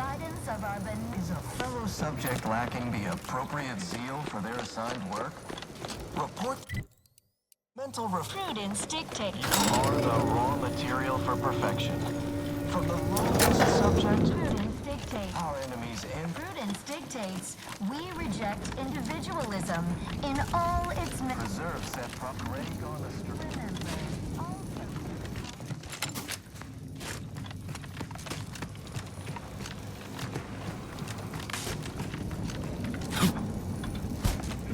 guidance of our Is a fellow subject lacking the appropriate zeal for their assigned work? Report. Mental prudence dictates. are the raw material for perfection. From the lowest subject, Prudence dictates. our enemies and Prudence dictates. We reject individualism in all its preserve set prop Greg on the street. Remember, all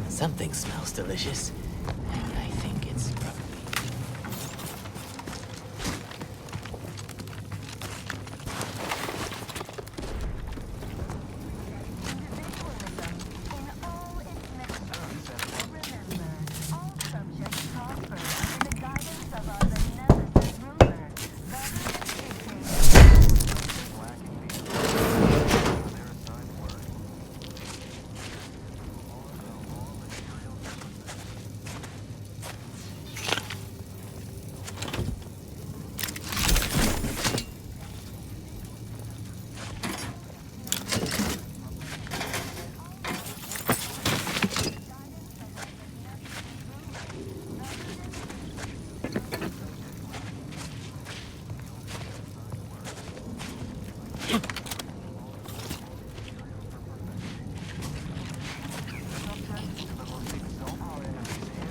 Something smells delicious. And I think it's probably... individualism in all its remember, all subjects prosper under the guidance of our benevolent ruler. Government dictates. Lacking the appropriate zeal for their assigned work.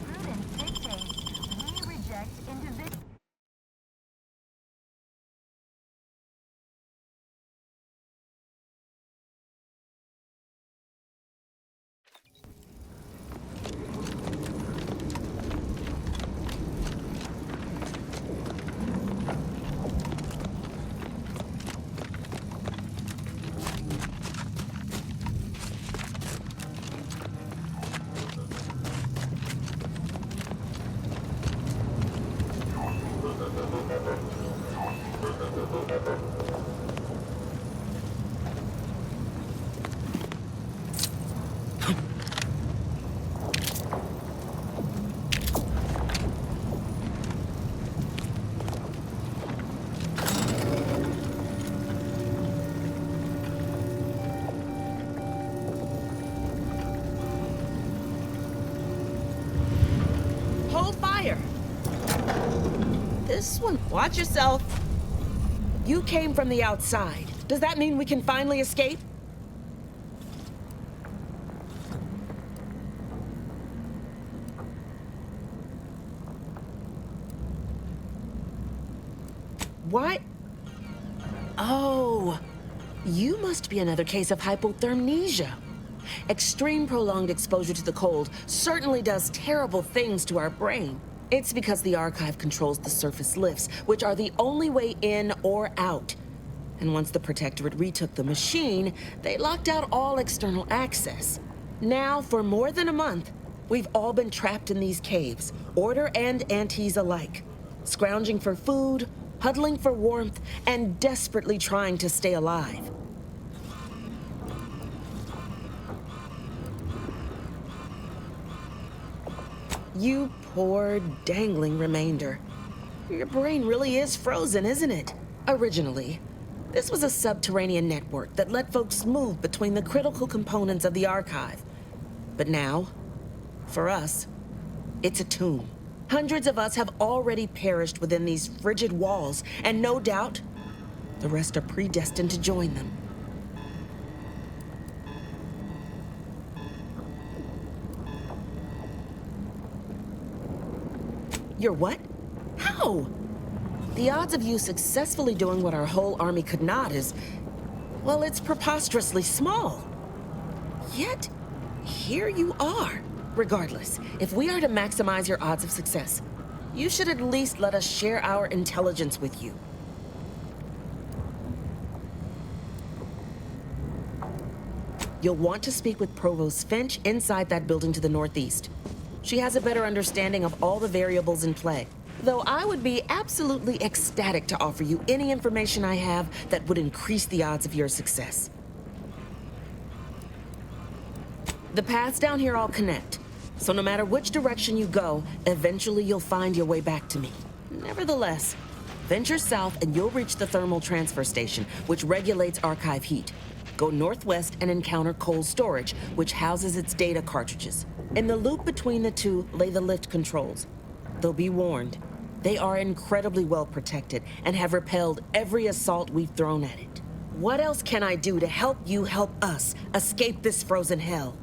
Prudence dictates. We reject individual. Hold fire! This one, watch yourself. You came from the outside. Does that mean we can finally escape? What? Oh, you must be another case of hypothermia. Extreme prolonged exposure to the cold certainly does terrible things to our brain. It's because the archive controls the surface lifts, which are the only way in or out. And once the Protectorate retook the machine, they locked out all external access. Now, for more than a month, we've all been trapped in these caves, Order and Antes alike, scrounging for food, huddling for warmth, and desperately trying to stay alive. You poor, dangling remainder. Your brain really is frozen, isn't it? Originally, this was a subterranean network that let folks move between the critical components of the archive. But now, for us, it's a tomb. Hundreds of us have already perished within these frigid walls, and no doubt, the rest are predestined to join them. You're what? How? The odds of you successfully doing what our whole army could not is, well, it's preposterously small. Yet, here you are. Regardless, if we are to maximize your odds of success, you should at least let us share our intelligence with you. You'll want to speak with Provost Finch inside that building to the northeast. She has a better understanding of all the variables in play. Though I would be absolutely ecstatic to offer you any information I have that would increase the odds of your success. The paths down here all connect, so no matter which direction you go, eventually you'll find your way back to me. Nevertheless, venture south and you'll reach the thermal transfer station, which regulates archive heat. go northwest and encounter cold storage, which houses its data cartridges. In the loop between the two lay the lift controls. Though be warned, they are incredibly well protected and have repelled every assault we've thrown at it. What else can I do to help you help us escape this frozen hell?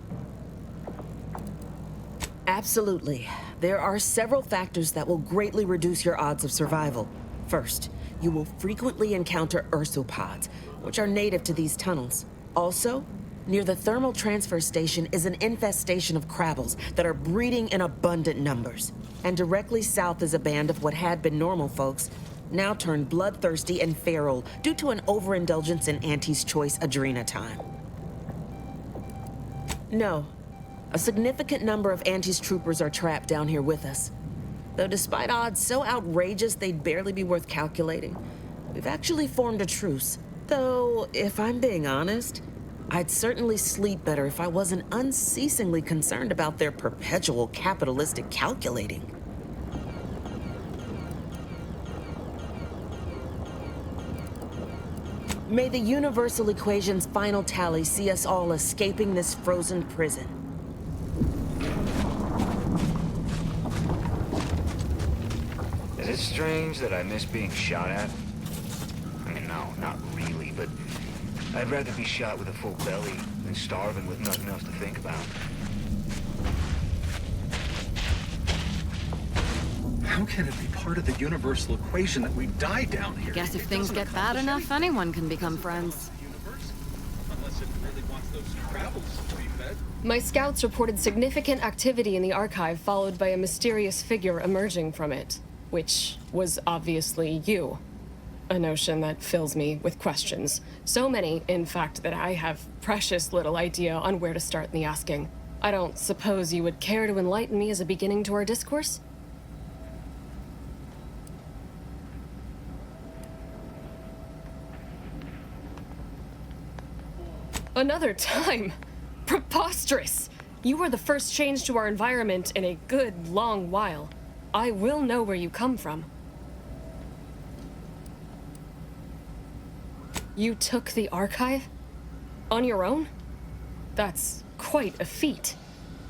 Absolutely. There are several factors that will greatly reduce your odds of survival. First, you will frequently encounter ursopods, which are native to these tunnels. Also, near the thermal transfer station is an infestation of crabbles that are breeding in abundant numbers. And directly south is a band of what had been normal folks, now turned bloodthirsty and feral due to an overindulgence in Auntie's Choice Adrena time. No, a significant number of Auntie's troopers are trapped down here with us. Though despite odds so outrageous they'd barely be worth calculating, we've actually formed a truce. Though, if I'm being honest, I'd certainly sleep better if I wasn't unceasingly concerned about their perpetual capitalistic calculating. May the universal equation's final tally see us all escaping this frozen prison. Is it strange that I miss being shot at? I mean, no, not really, but I'd rather be shot with a full belly than starving with nothing else to think about. How can it be part of the universal equation that we die down here? Guess if things get bad enough, anyone can become friends. Unless it really wants those crabbles to be fed. My scouts reported significant activity in the archive, followed by a mysterious figure emerging from it, which was obviously you. A notion that fills me with questions. So many, in fact, that I have precious little idea on where to start in the asking. I don't suppose you would care to enlighten me as a beginning to our discourse? Another time? Preposterous! You were the first change to our environment in a good long while. I will know where you come from. You took the archive? On your own? That's quite a feat.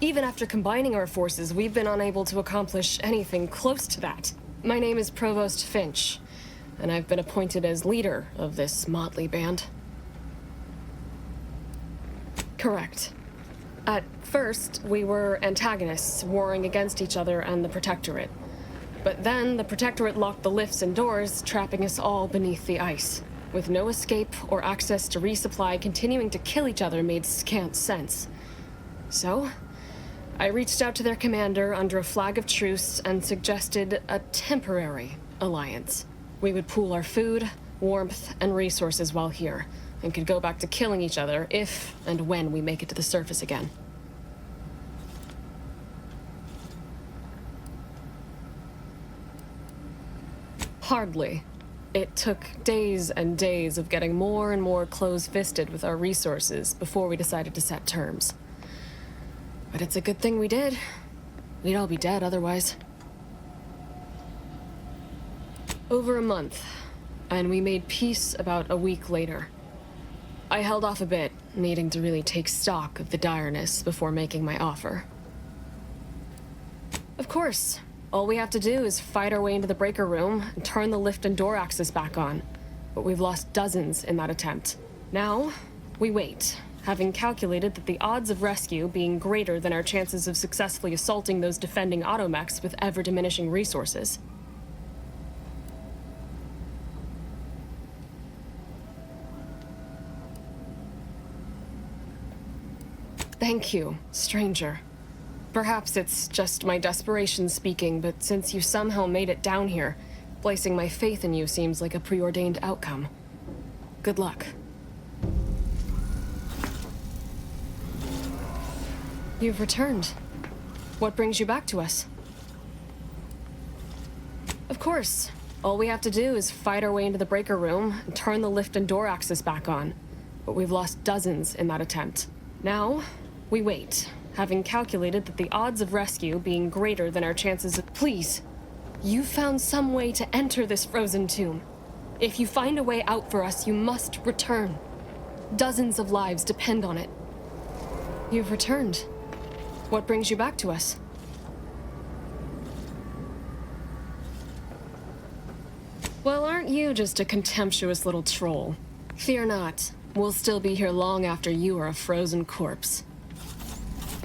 Even after combining our forces, we've been unable to accomplish anything close to that. My name is Provost Finch, and I've been appointed as leader of this motley band. Correct. At first, we were antagonists, warring against each other and the Protectorate. But then, the Protectorate locked the lifts and doors, trapping us all beneath the ice. With no escape or access to resupply, continuing to kill each other made scant sense. So, I reached out to their commander under a flag of truce and suggested a temporary alliance. We would pool our food, warmth, and resources while here, and could go back to killing each other if and when we make it to the surface again. Hardly. It took days and days of getting more and more close-fisted with our resources before we decided to set terms. But it's a good thing we did. We'd all be dead otherwise. Over a month, and we made peace about a week later. I held off a bit, needing to really take stock of the direness before making my offer. Of course, all we have to do is fight our way into the breaker room and turn the lift and door access back on. But we've lost dozens in that attempt. Now, we wait, having calculated that the odds of rescue being greater than our chances of successfully assaulting those defending automechs with ever-diminishing resources. Thank you, stranger. Perhaps it's just my desperation speaking, but since you somehow made it down here, placing my faith in you seems like a preordained outcome. Good luck. You've returned. What brings you back to us? Of course. All we have to do is fight our way into the breaker room and turn the lift and door access back on. But we've lost dozens in that attempt. Now, we wait, having calculated that the odds of rescue being greater than our chances of— Please, you found some way to enter this frozen tomb. If you find a way out for us, you must return. Dozens of lives depend on it. You've returned. What brings you back to us? Well, aren't you just a contemptuous little troll? Fear not. We'll still be here long after you are a frozen corpse.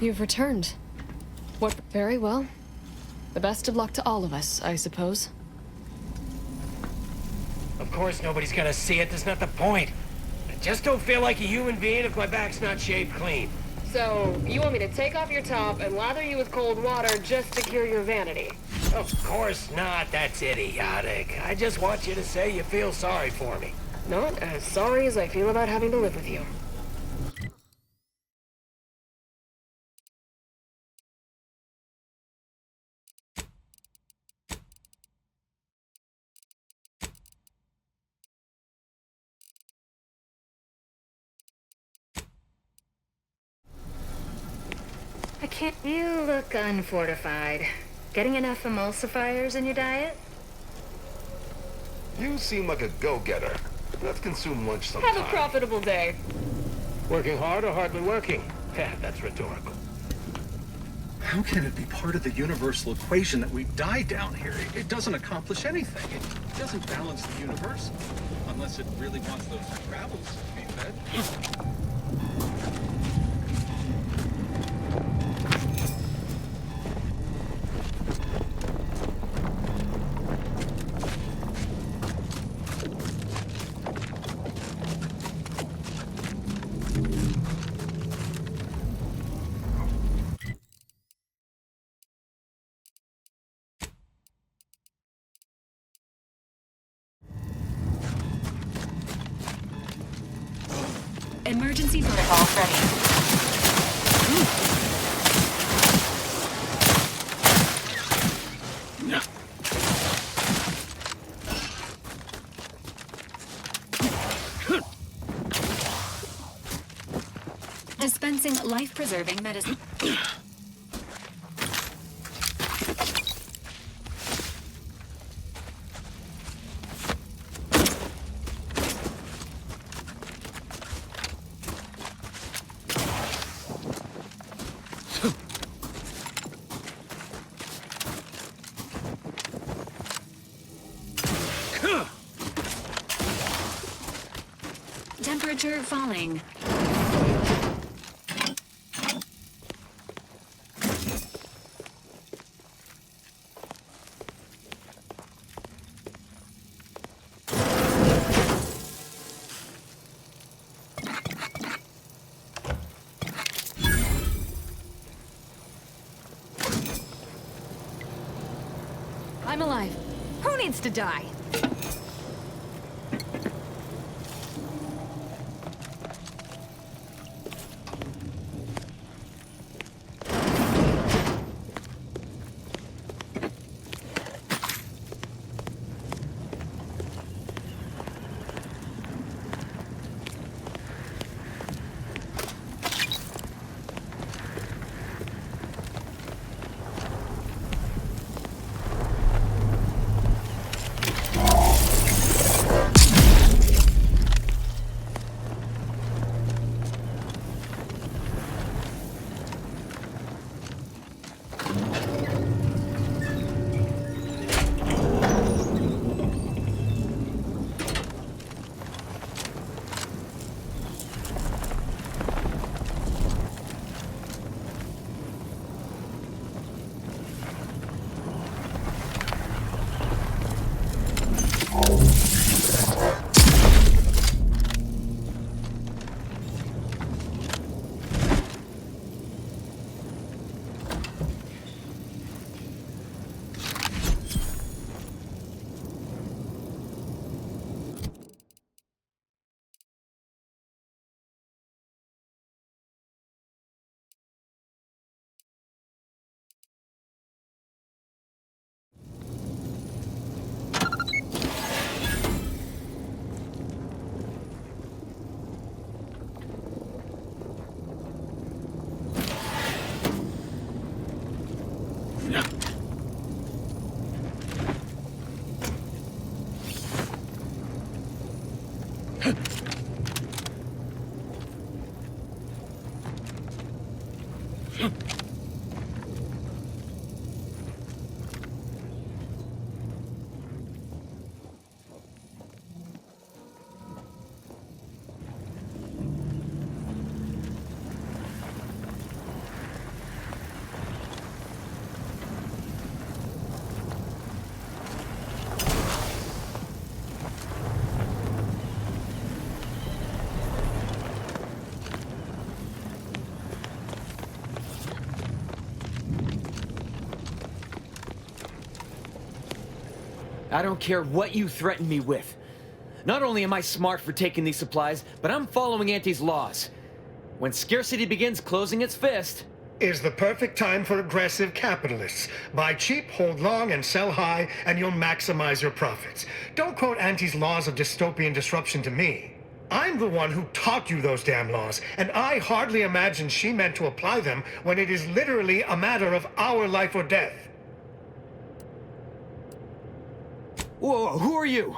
You've returned. What? Very well. The best of luck to all of us, I suppose. Of course nobody's gonna see it, that's not the point. I just don't feel like a human being if my back's not shaved clean. So, you want me to take off your top and lather you with cold water just to cure your vanity? Of course not, that's idiotic. I just want you to say you feel sorry for me. Not as sorry as I feel about having to live with you. I can't. You look unfortified. Getting enough emulsifiers in your diet? You seem like a go-getter. Let's consume lunch sometime. Have a profitable day. Working hard or hardly working? Yeah, that's rhetorical. How can it be part of the universal equation that we die down here? It doesn't accomplish anything. It doesn't balance the universe. Unless it really wants those travels to be fed. Emergency protocols ready. Dispensing life-preserving medicine. Temperature falling. I'm alive. Who needs to die? I don't care what you threaten me with. Not only am I smart for taking these supplies, but I'm following Auntie's laws. When scarcity begins closing its fist... Is the perfect time for aggressive capitalists. Buy cheap, hold long, and sell high, and you'll maximize your profits. Don't quote Auntie's laws of dystopian disruption to me. I'm the one who taught you those damn laws, and I hardly imagine she meant to apply them when it is literally a matter of our life or death. Whoa, who are you?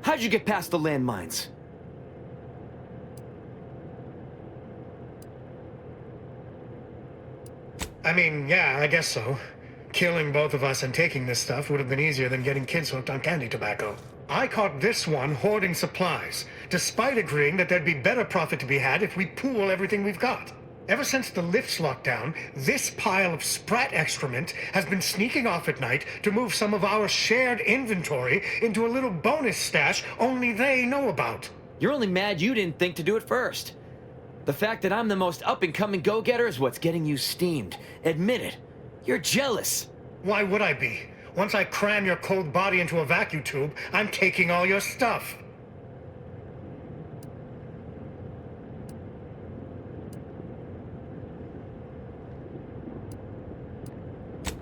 How'd you get past the landmines? I mean, yeah, I guess so. Killing both of us and taking this stuff would have been easier than getting kids hooked on candy tobacco. I caught this one hoarding supplies, despite agreeing that there'd be better profit to be had if we pool everything we've got. Ever since the lifts locked down, this pile of sprat excrement has been sneaking off at night to move some of our shared inventory into a little bonus stash only they know about. You're only mad you didn't think to do it first. The fact that I'm the most up-and-coming go-getter is what's getting you steamed. Admit it. You're jealous. Why would I be? Once I cram your cold body into a vacuum tube, I'm taking all your stuff.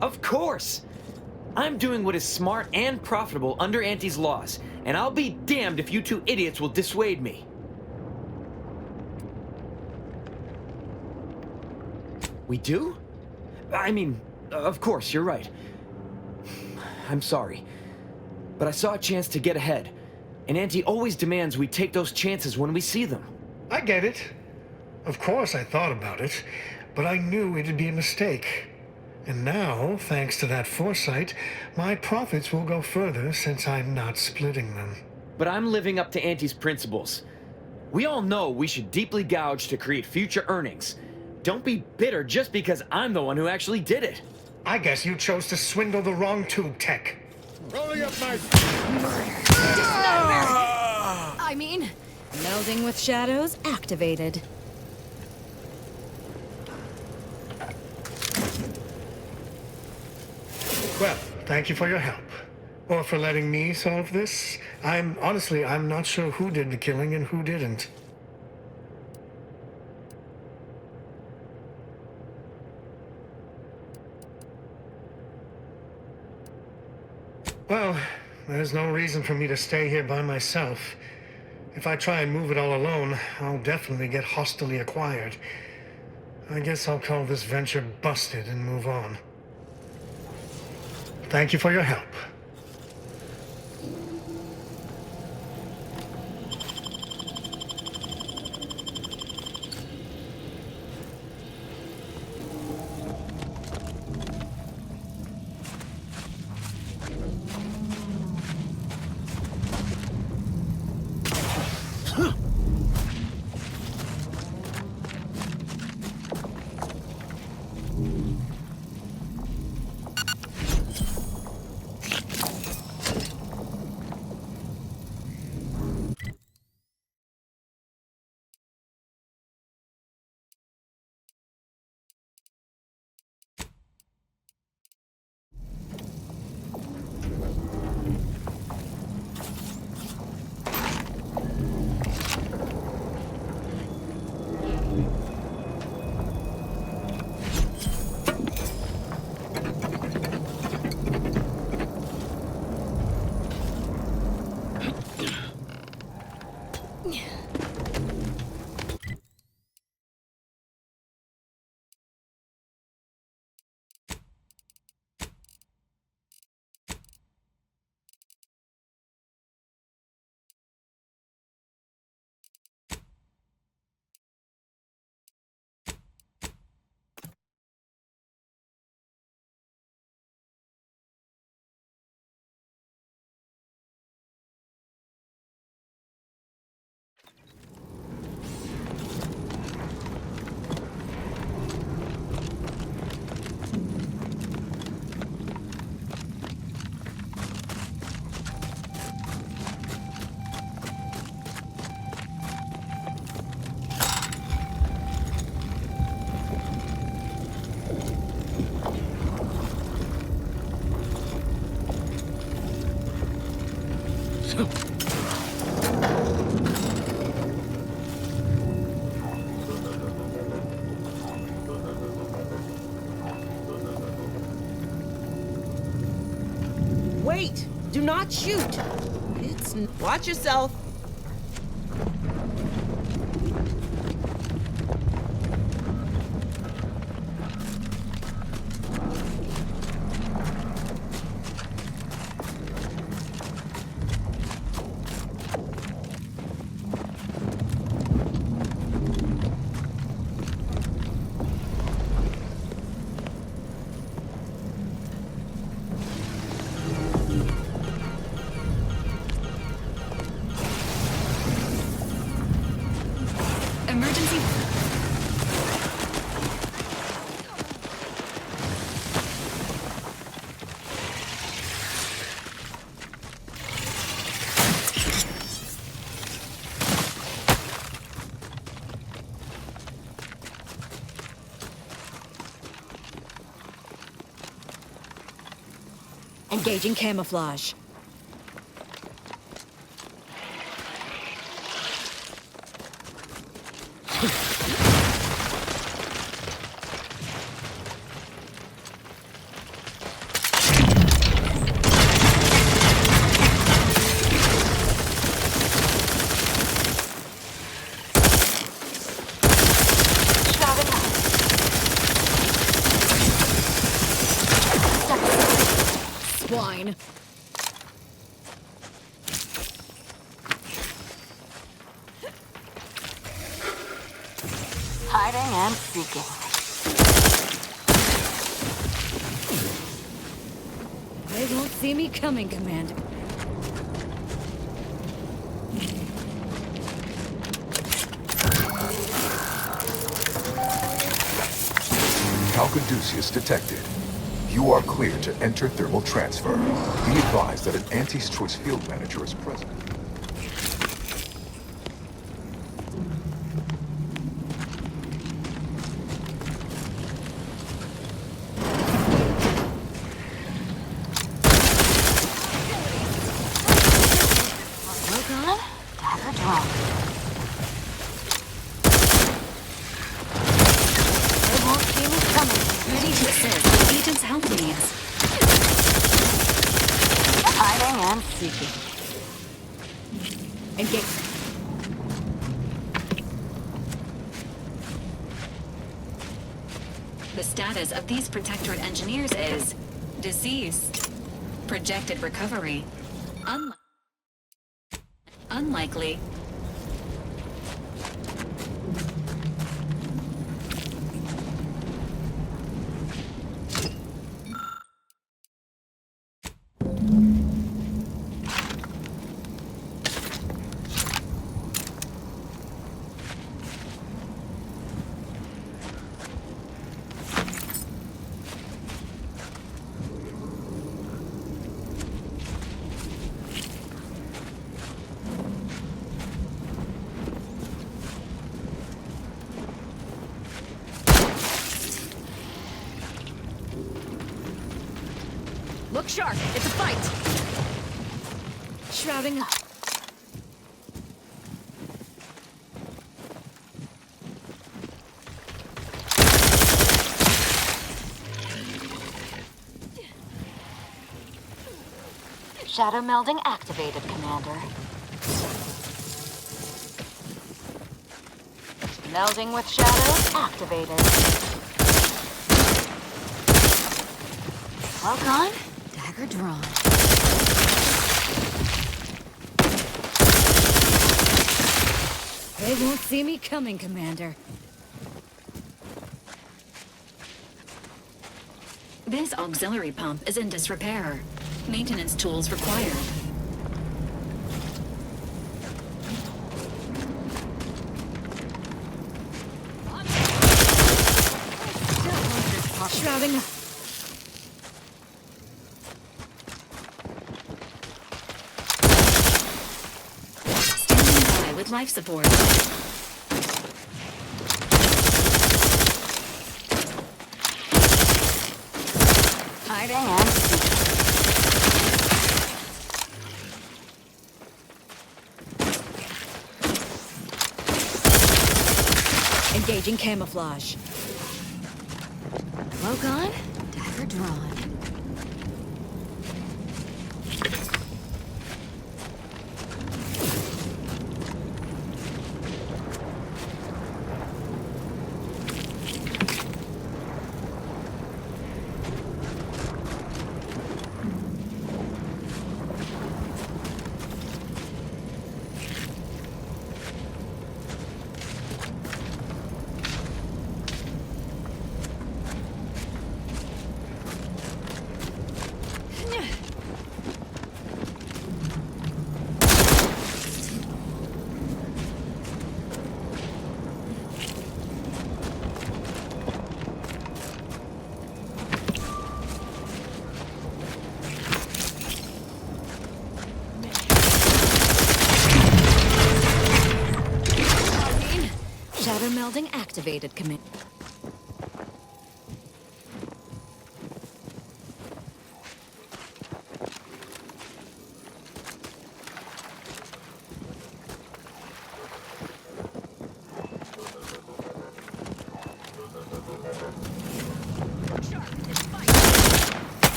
Of course! I'm doing what is smart and profitable under Auntie's laws, and I'll be damned if you two idiots will dissuade me. We do? I mean, of course, you're right. I'm sorry. But I saw a chance to get ahead, and Auntie always demands we take those chances when we see them. I get it. Of course I thought about it, but I knew it'd be a mistake. And now, thanks to that foresight, my profits will go further since I'm not splitting them. But I'm living up to Auntie's principles. We all know we should deeply gouge to create future earnings. Don't be bitter just because I'm the one who actually did it. I guess you chose to swindle the wrong tube tech. Rolling up my... I mean... Melding with shadows activated. Well, thank you for your help. Or for letting me solve this. I'm not sure who did the killing and who didn't. Well, there's no reason for me to stay here by myself. If I try and move it all alone, I'll definitely get hostilely acquired. I guess I'll call this venture busted and move on. Thank you for your help. Wait! Do not shoot! Watch yourself! Emergency. Engaging camouflage. Swine. Hiding and seeking. They won't see me coming, Commander. Calcaduceus detected. You are clear to enter thermal transfer. Be advised that an Anti's Choice field manager is present. Look on, dagger drawn. They won't see me coming. Ready to assist. Agent's help needs. Hiding and seeking. Engage. The status of these Protectorate engineers is deceased. Projected recovery. Unlikely. Look sharp. It's a fight. Shrouding up. Shadow melding activated, Commander. Melding with shadows activated. Well gone. Dagger drawn. They won't see me coming, Commander. This auxiliary pump is in disrepair. Maintenance tools required. Shrouding up. Standing by with life support. Hiding and seeking. Engaging camouflage. Cloak on, dagger drawn. Shadow melding activated, command.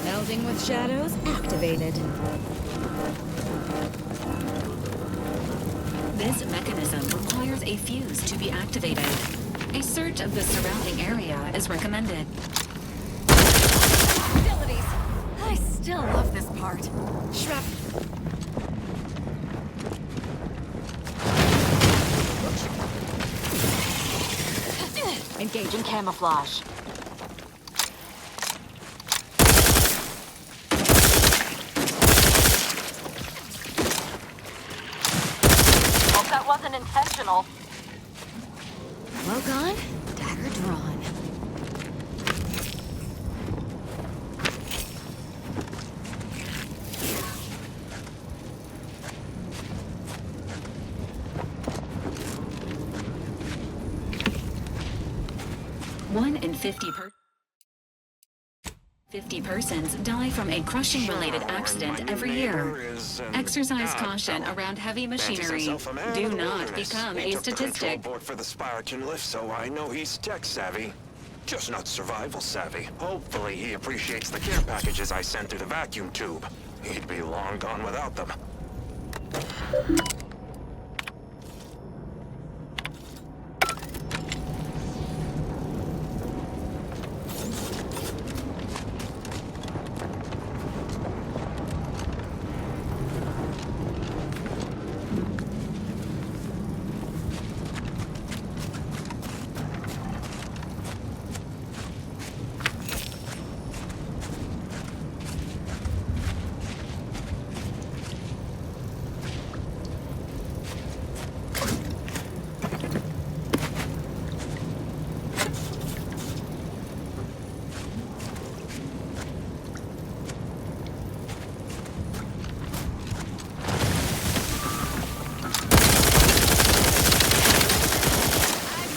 Melding with shadows activated. This mechanism requires a fuse to be activated. A search of the surrounding area is recommended. Abilities. I still love this part. Shrap. Engaging camouflage. Hope that wasn't intentional. Cloak on, dagger drawn. One in 50 persons die from a crushing-related accident every year. Exercise caution around heavy machinery. Do not become a statistic. Board for the Spiraton lift, so I know he's tech-savvy. Just not survival-savvy. Hopefully he appreciates the care packages I sent through the vacuum tube. He'd be long gone without them.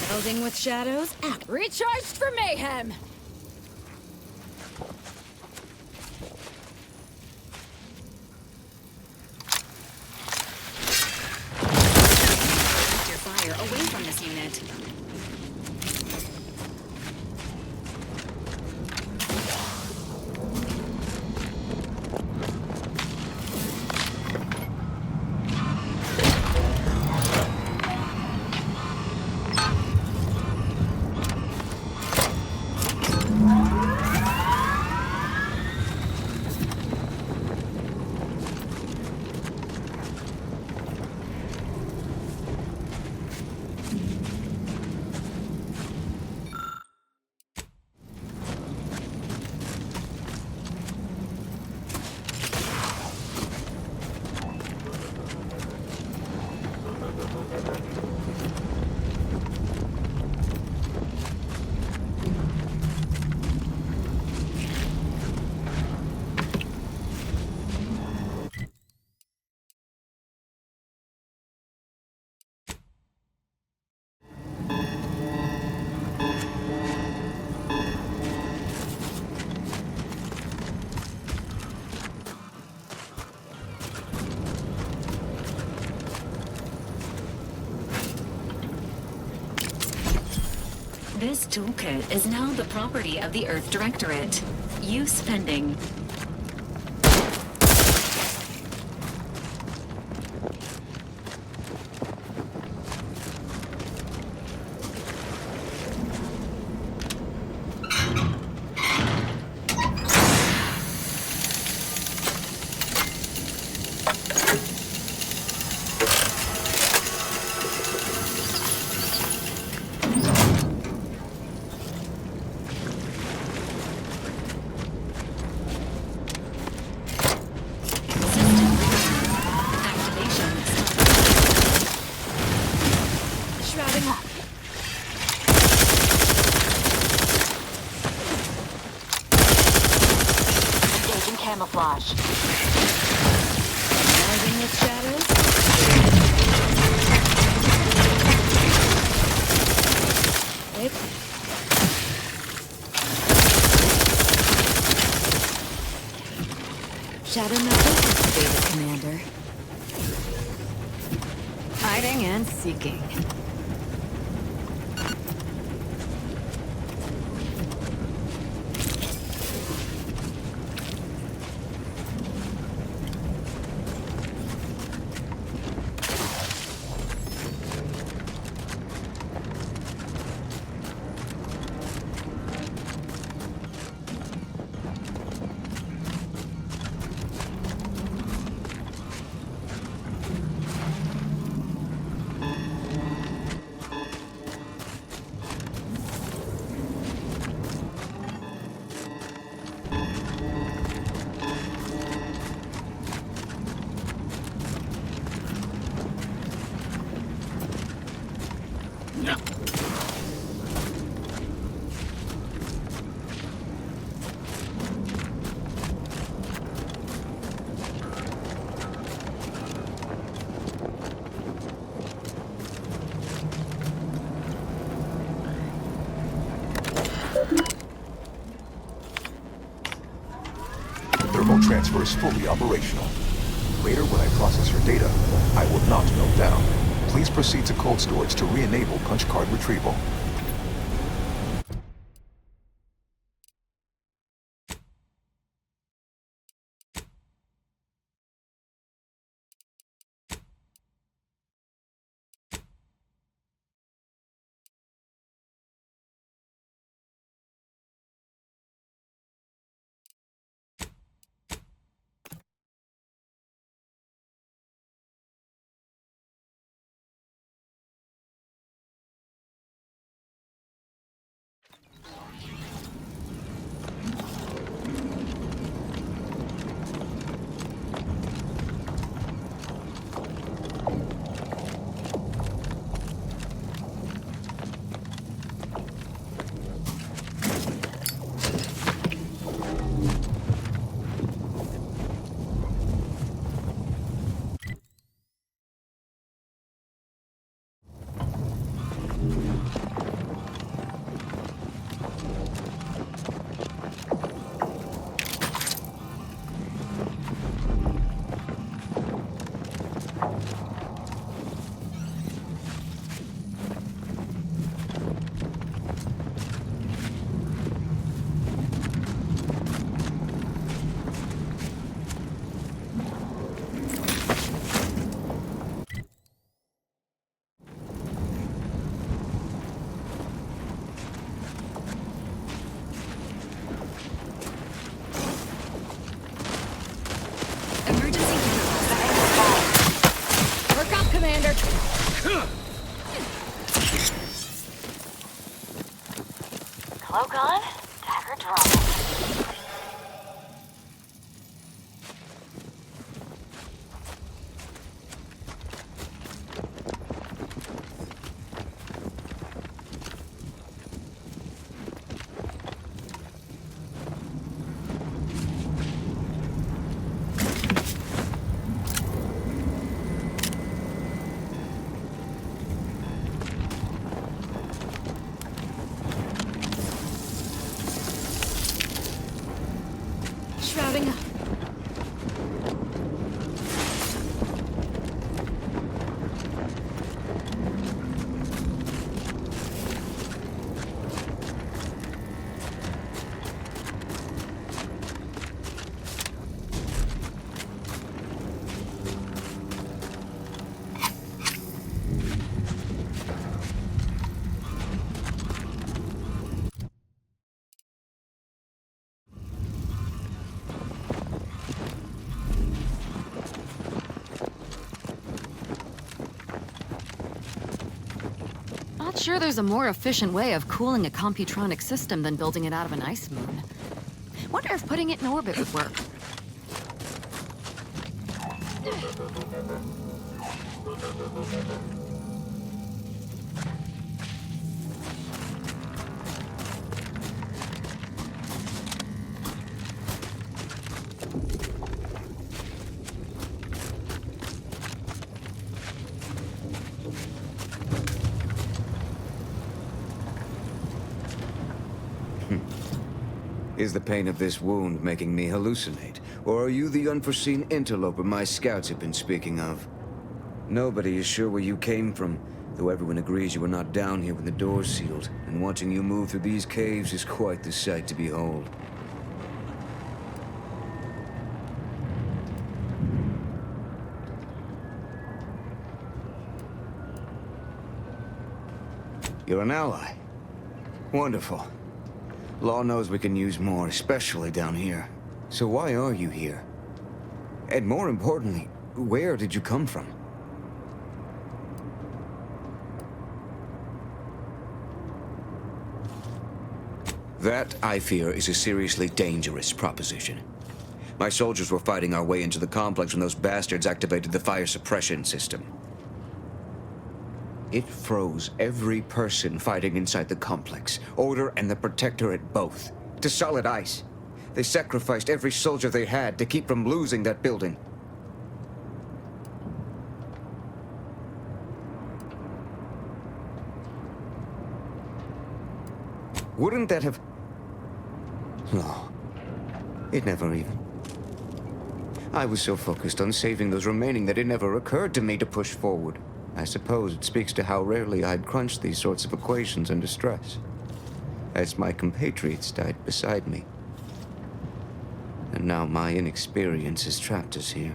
Melding with shadows, recharged for mayhem! Keep your fire away from this unit. This toolkit is now the property of the Earth Directorate. Use pending. Camouflage. Rising with shadows? Wait. Shadow Method activated, Commander. Hiding and seeking. Thermal transfer is fully operational. Later, when I process your data, I will not melt down. Please proceed to cold storage to re-enable punch card retrieval. Commander! Cloak on, dagger drop. Bet sure there's a more efficient way of cooling a computronic system than building it out of an ice moon. Wonder if putting it in orbit would work. Is the pain of this wound making me hallucinate? Or are you the unforeseen interloper my scouts have been speaking of? Nobody is sure where you came from, though everyone agrees you were not down here when the doors sealed, and watching you move through these caves is quite the sight to behold. You're an ally. Wonderful. Law knows we can use more, especially down here. So why are you here? And more importantly, where did you come from? That, I fear, is a seriously dangerous proposition. My soldiers were fighting our way into the complex when those bastards activated the fire suppression system. It froze every person fighting inside the complex, Order and the Protectorate both, to solid ice. They sacrificed every soldier they had to keep from losing that building. Wouldn't that have... No. It never even... I was so focused on saving those remaining that it never occurred to me to push forward. I suppose it speaks to how rarely I'd crunch these sorts of equations under stress. As my compatriots died beside me. And now my inexperience has trapped us here.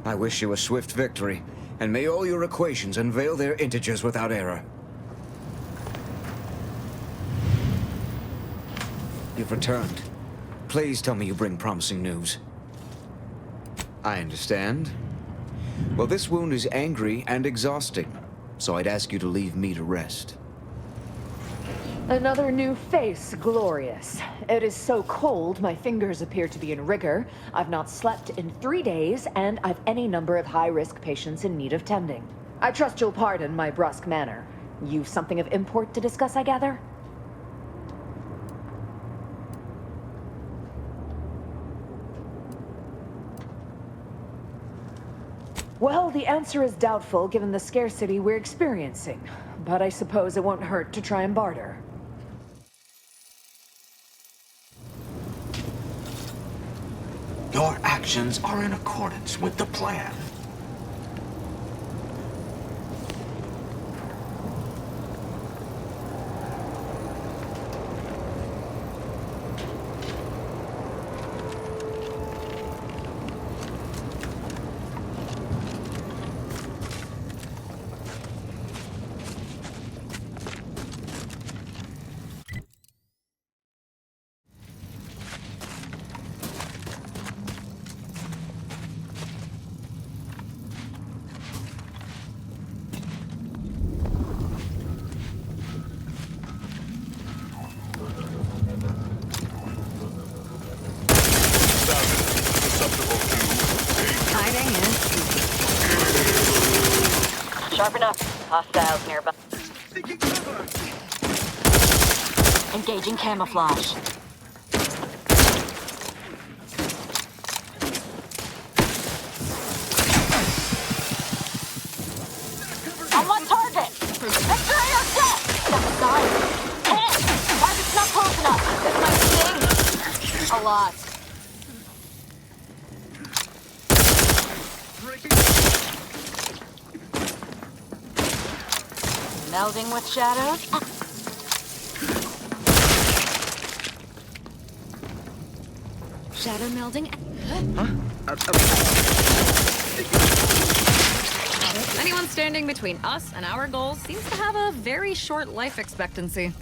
I wish you a swift victory, and may all your equations unveil their integers without error. You've returned. Please tell me you bring promising news. I understand. Well, this wound is angry and exhausting, so I'd ask you to leave me to rest. Another new face, glorious. It is so cold, my fingers appear to be in rigor. I've not slept in 3 days, and I've any number of high-risk patients in need of tending. I trust you'll pardon my brusque manner. You've something of import to discuss, I gather? Well, the answer is doubtful given the scarcity we're experiencing, but I suppose it won't hurt to try and barter. Your actions are in accordance with the plan. Sharpen up. Hostiles nearby. Engaging camouflage. On one target! Victory or death! Step aside. Can't! Target's not close enough. This might sting. A lot. Melding with shadows. Shadow melding. Anyone standing between us and our goals seems to have a very short life expectancy.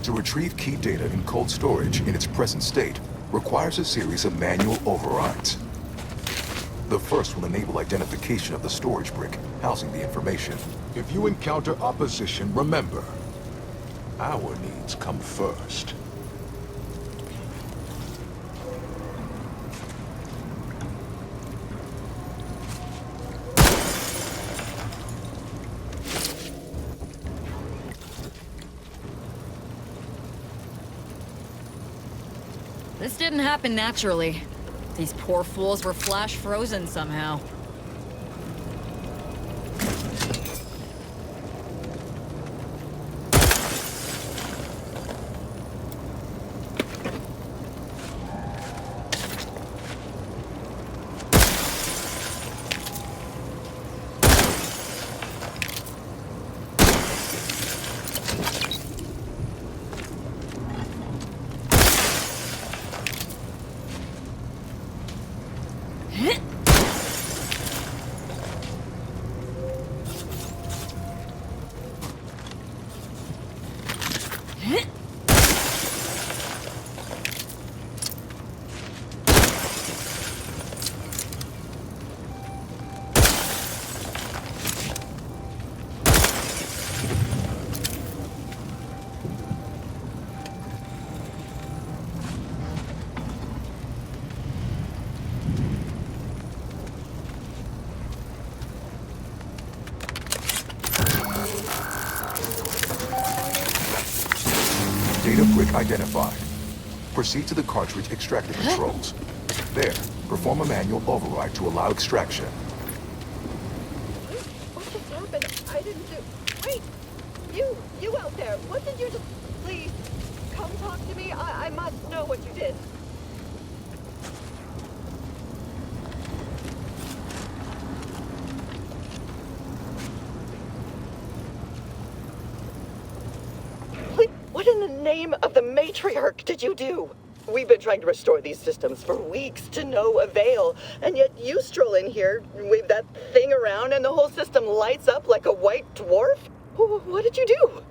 To retrieve key data in cold storage in its present state requires a series of manual overrides. The first will enable identification of the storage brick housing the information. If you encounter opposition, remember, our needs come first. This didn't happen naturally. These poor fools were flash frozen somehow. Data brick identified. Proceed to the cartridge extractor controls. There, perform a manual override to allow extraction. What just happened? I didn't do... Wait! You out there, what did you just... Please, come talk to me. I must know what you did. What in the name of the matriarch did you do? We've been trying to restore these systems for weeks to no avail, and yet you stroll in here, wave that thing around, and the whole system lights up like a white dwarf? What did you do?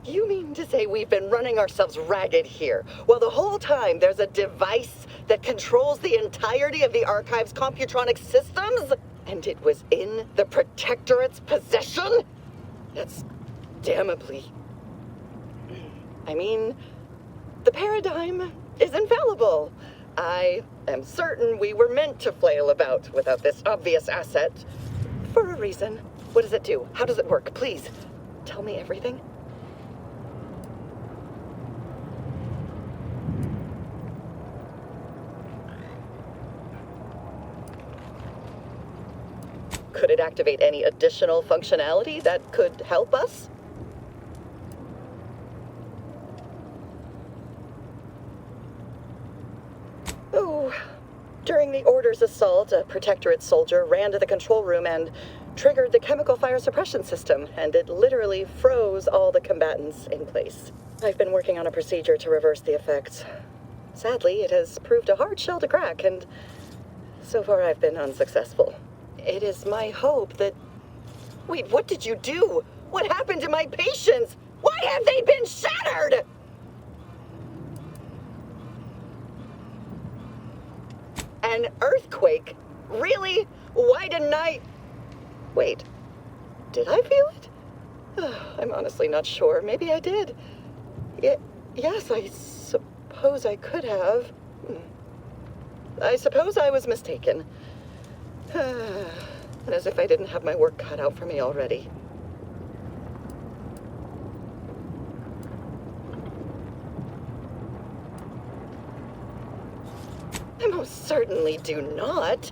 You mean to say we've been running ourselves ragged here, while the whole time there's a device that controls the entirety of the Archive's computronic systems? And it was in the Protectorate's possession? That's damnably... I mean, the paradigm is infallible. I am certain we were meant to flail about without this obvious asset. For a reason. What does it do? How does it work? Please, tell me everything. Could it activate any additional functionality that could help us? Oh, during the Order's assault, a Protectorate soldier ran to the control room and triggered the chemical fire suppression system, and it literally froze all the combatants in place. I've been working on a procedure to reverse the effects. Sadly, it has proved a hard shell to crack, and so far I've been unsuccessful. It is my hope that... Wait, what did you do? What happened to my patients? Why have they been shattered? An earthquake? Really? Why didn't I... Wait, did I feel it? I'm honestly not sure. Maybe I did. Yes, I suppose I could have. I suppose I was mistaken. As if I didn't have my work cut out for me already. I most certainly do not.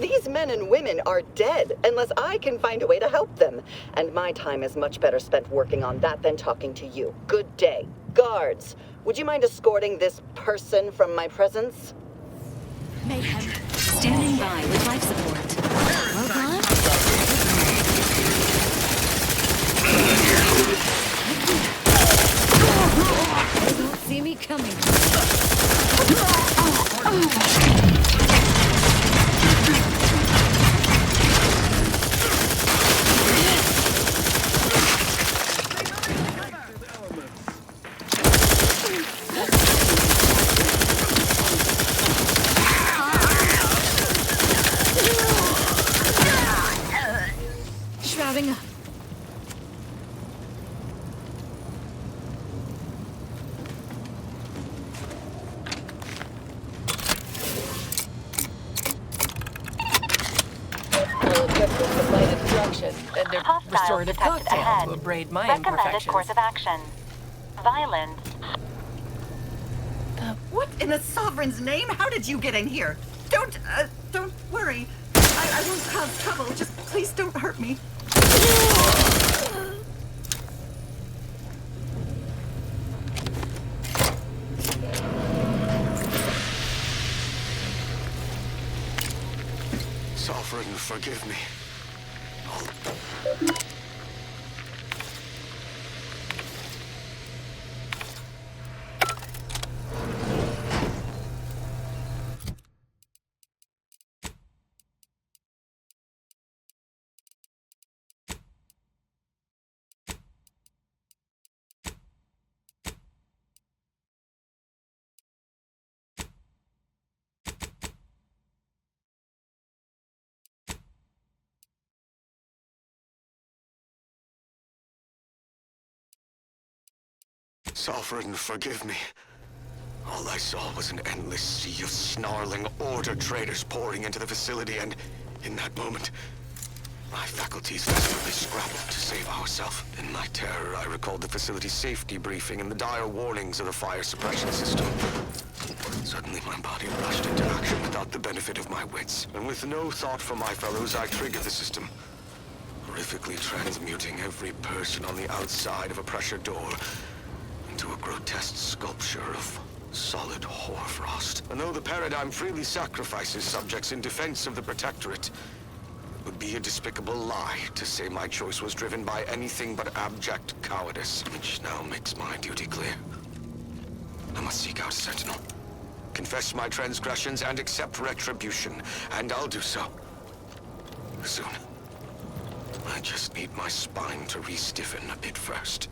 These men and women are dead unless I can find a way to help them. And my time is much better spent working on that than talking to you. Good day. Guards, would you mind escorting this person from my presence? Mayhem. Standing by with life support. Well done. They don't see me coming. With light instruction and a Hostiles restorative detected cocktail ahead. to abrade my Recommended imperfections. course of action. Violent. What in the Sovereign's name? How did you get in here? Don't worry. I won't cause trouble. Just please don't hurt me. Sovereign, forgive me. Sovereign, forgive me. All I saw was an endless sea of snarling Order traders pouring into the facility, and in that moment, my faculties desperately scrabbled to save ourselves. In my terror, I recalled the facility's safety briefing and the dire warnings of the fire suppression system. Suddenly, my body rushed into action without the benefit of my wits. And with no thought for my fellows, I triggered the system, horrifically transmuting every person on the outside of a pressure door into a grotesque sculpture of solid hoarfrost. And though the paradigm freely sacrifices subjects in defense of the Protectorate, it would be a despicable lie to say my choice was driven by anything but abject cowardice, which now makes my duty clear. I must seek out a sentinel, confess my transgressions, and accept retribution, and I'll do so soon. I just need my spine to re-stiffen a bit first.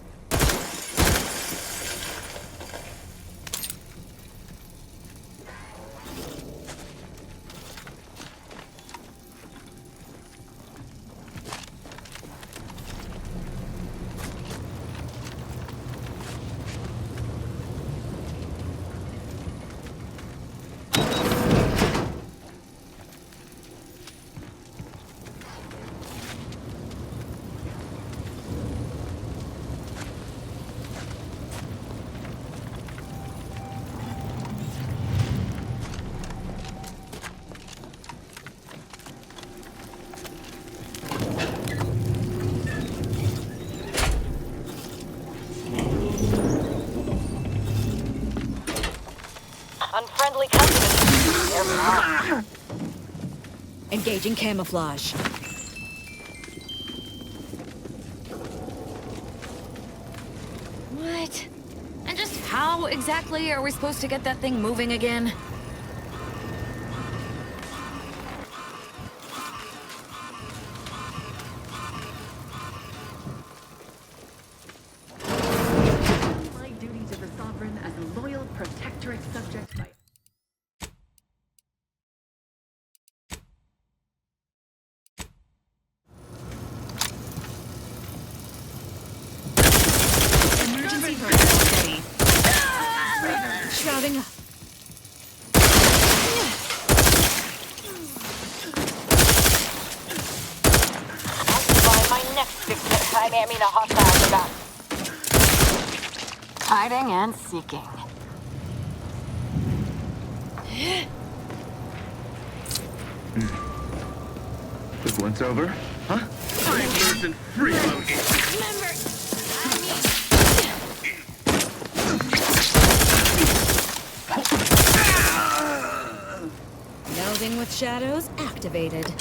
Unfriendly customers. Engaging camouflage. What? And just how exactly are we supposed to get that thing moving again? My duty to the Sovereign as a loyal Protectorate subject by... Emergency protocol ready. Shrouding up. By my next victim, I mean a hostile gun. Hiding and seeking. This one's over, huh? I'm losing freeloading. Melding with shadows activated.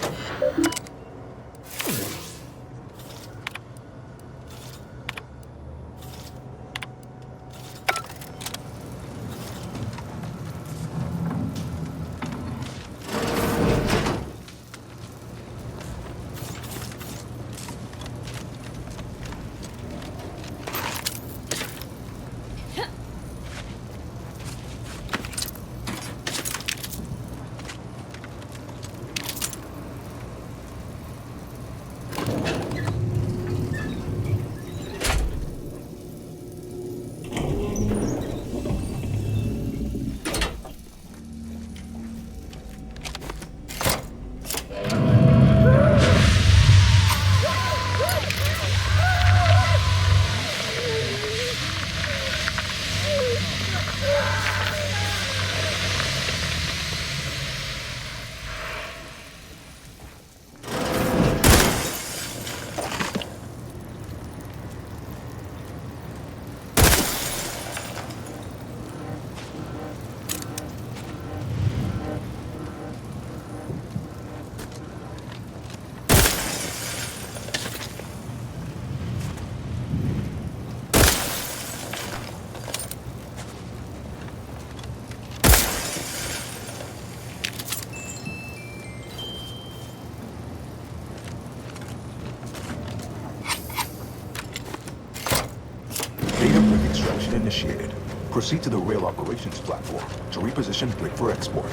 Evacuation initiated. Proceed to the rail operations platform to reposition brick for export.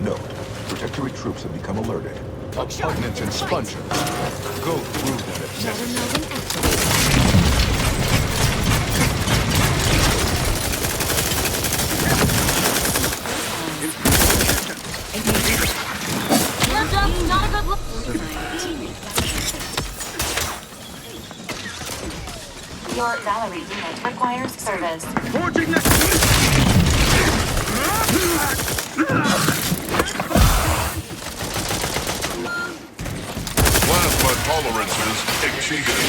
Note, Protectorate troops have become alerted. Opponents and spongers. Go through them if necessary. Not a good look. Your Valerie unit requires service. Forging the... Plasma tolerances exceeded.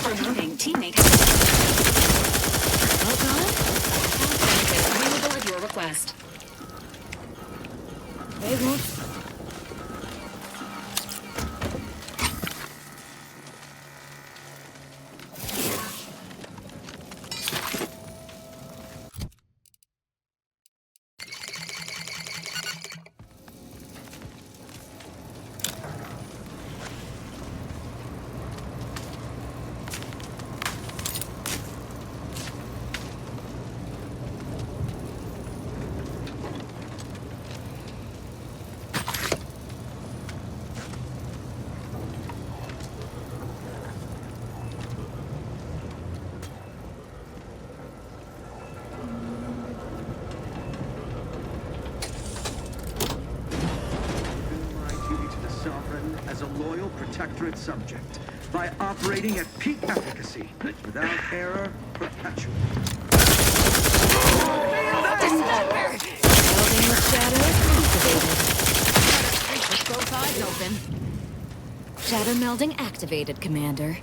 Removing teammate. Well done. Available at your request. They won't. As a loyal Protectorate subject, by operating at peak efficacy, without error, perpetual. Building with shadows activated. Let's both eyes open. Shadow melding activated, Commander.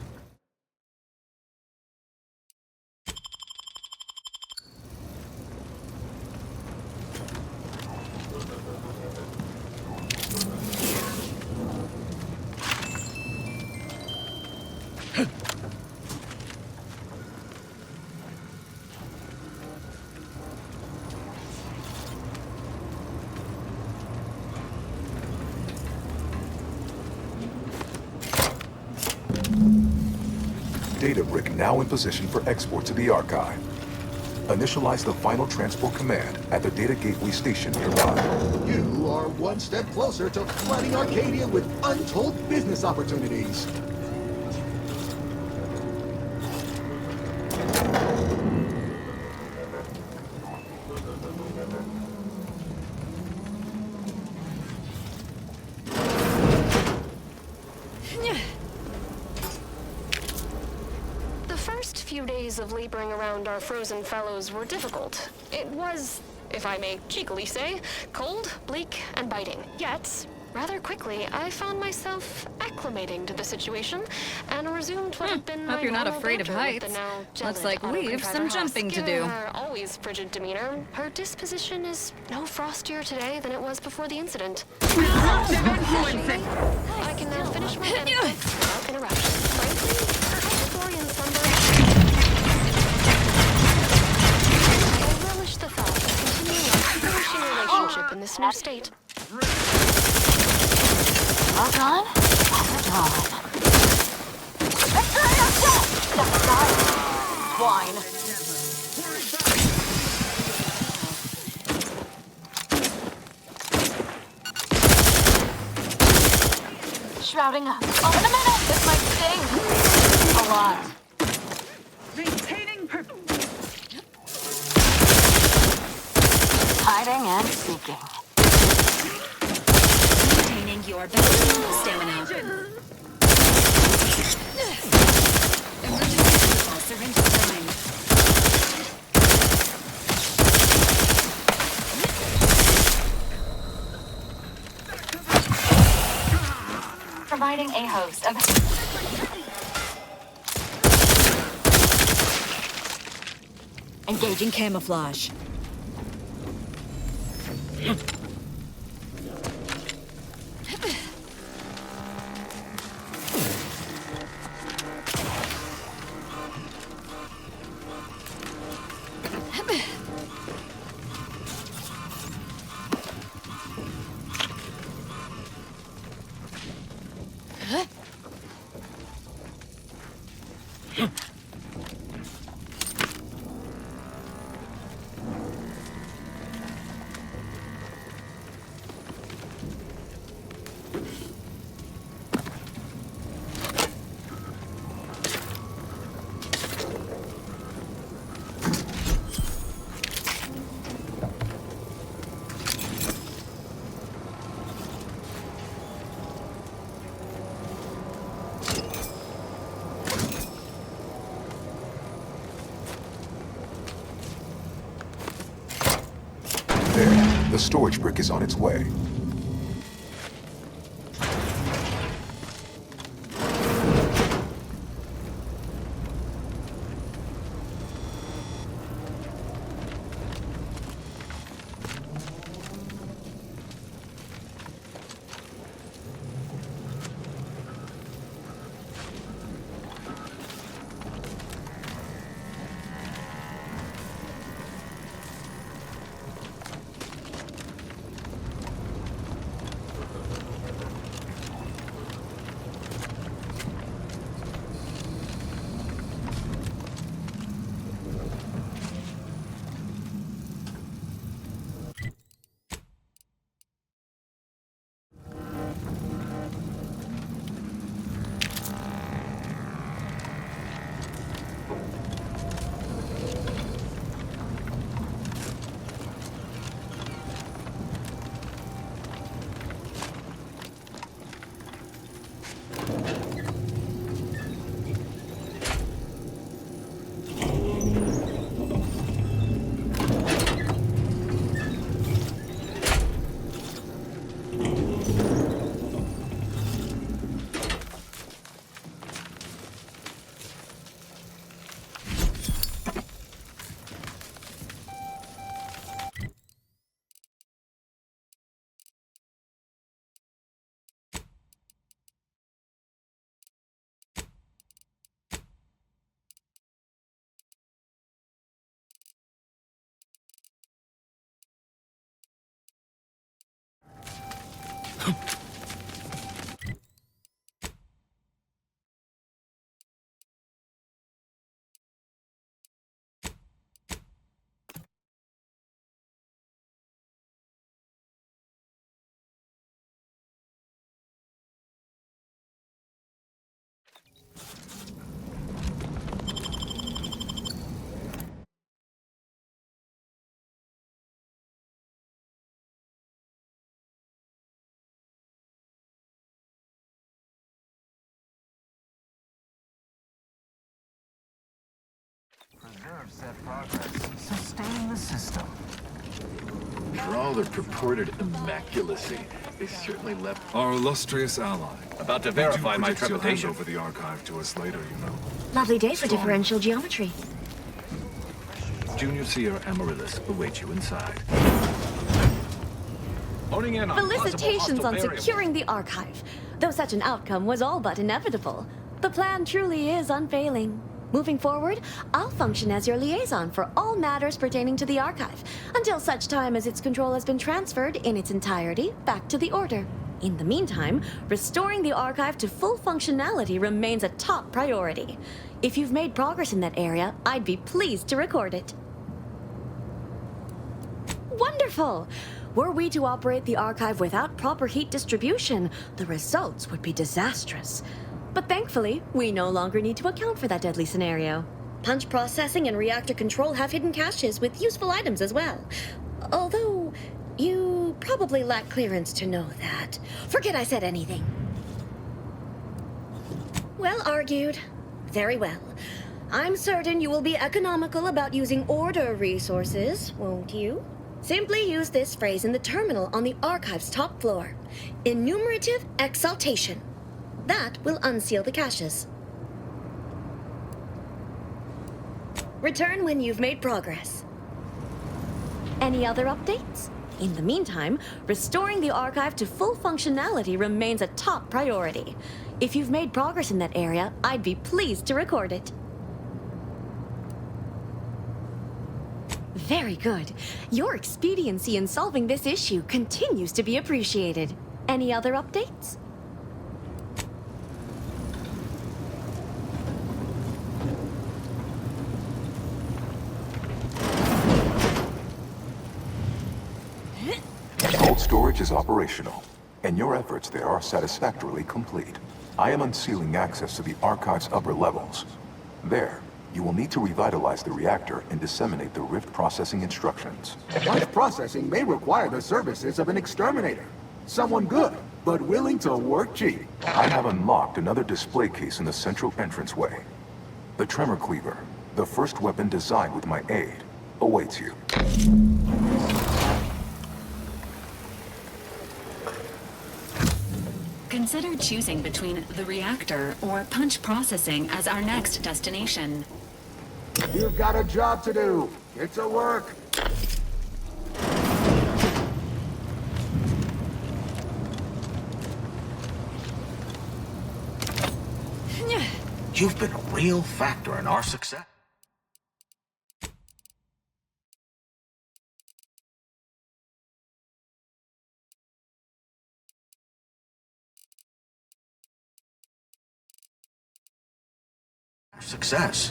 Data brick now in position for export to the archive. Initialize the final transport command at the data gateway station nearby. You are one step closer to flooding Arcadia with untold business opportunities. Of laboring around our frozen fellows were difficult. It was, if I may cheekily say, cold, bleak, and biting. Yet, rather quickly, I found myself acclimating to the situation and resumed what had been my Hope you're not normal afraid of banter with heights. the now Looks gelid like we've auto-contriver some jumping to Husk. do. Given her always frigid demeanor, her disposition is no frostier today than it was before the incident. I can now finish my benefits without interruption. Frankly, her historian slumber in this new state. Well done. Well done. Exterior set! Step aside. Swine. Shrouding up. Oh, in a minute! This might sting. A lot. Maintaining Hiding and seeking. Maintaining your best stamina. Emergency protocol syringe time. Providing a host of... Engaging camouflage. There, the storage brick is on its way. Preserve said progress. Sustain the system. For all their purported immaculacy, they certainly left Our illustrious ally. About to verify my You'll hand trepidation. over the archive to us later, you know. Lovely day for differential geometry. Junior Seer Amaryllis awaits you inside. Honing in on Felicitations on possible securing the archive. Though such an outcome was all but inevitable, the plan truly is unfailing. Moving forward, I'll function as your liaison for all matters pertaining to the Archive, until such time as its control has been transferred in its entirety back to the Order. In the meantime, restoring the Archive to full functionality remains a top priority. If you've made progress in that area, I'd be pleased to record it. Wonderful! Were we to operate the Archive without proper heat distribution, the results would be disastrous. But thankfully, we no longer need to account for that deadly scenario. Punch processing and reactor control have hidden caches with useful items as well. Although, you probably lack clearance to know that. Forget I said anything. Well argued. Very well. I'm certain you will be economical about using Order resources, won't you? Simply use this phrase in the terminal on the Archive's top floor. Enumerative exaltation. That will unseal the caches. Return when you've made progress. Any other updates? In the meantime, restoring the Archive to full functionality remains a top priority. If you've made progress in that area, I'd be pleased to record it. Very good. Your expediency in solving this issue continues to be appreciated. Any other updates? Cold storage is operational, and your efforts there are satisfactorily complete. I am unsealing access to the Archive's upper levels. There, you will need to revitalize the reactor and disseminate the rift processing instructions. Punch processing may require the services of an exterminator. Someone good, but willing to work cheap. I have unlocked another display case in the central entranceway. The Tremor Cleaver, the first weapon designed with my aid, awaits you. Consider choosing between the reactor or punch processing as our next destination. You've got a job to do. Get to work. You've been a real factor in our success. Success.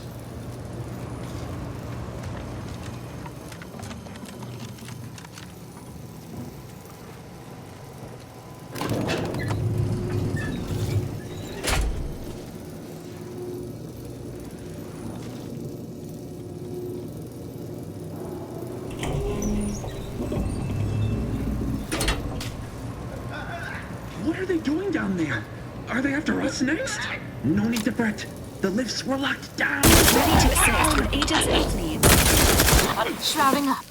What are they doing down there? Are they after us next? No need to fret. The lifts were locked down. Ready to assist with agents as needs. Shrouding up.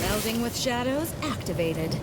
Melding with shadows activated.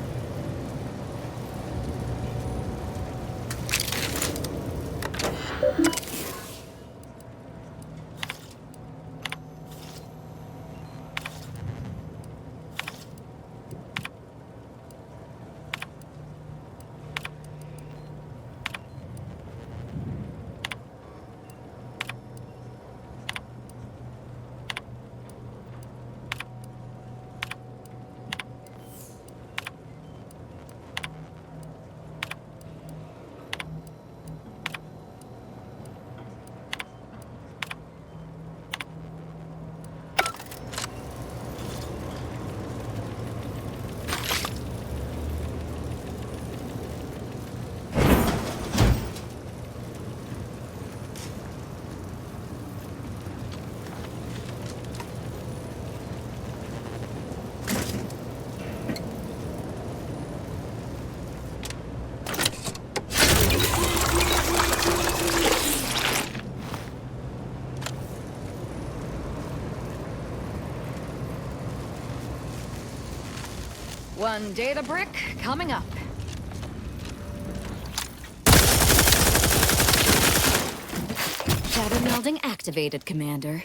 One data brick coming up. Shadow melding activated, Commander.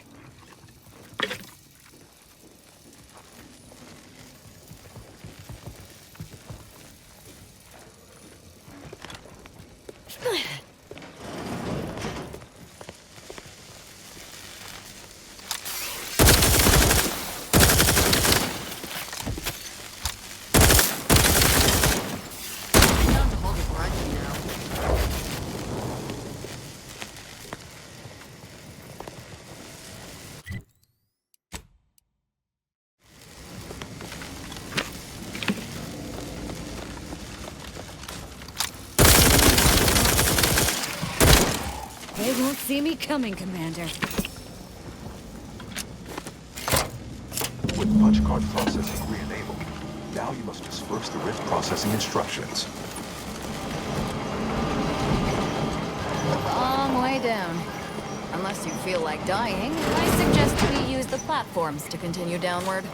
See me coming, Commander. With punch card processing re-enabled, now you must disperse the rift processing instructions. Long way down. Unless you feel like dying, I suggest we use the platforms to continue downward.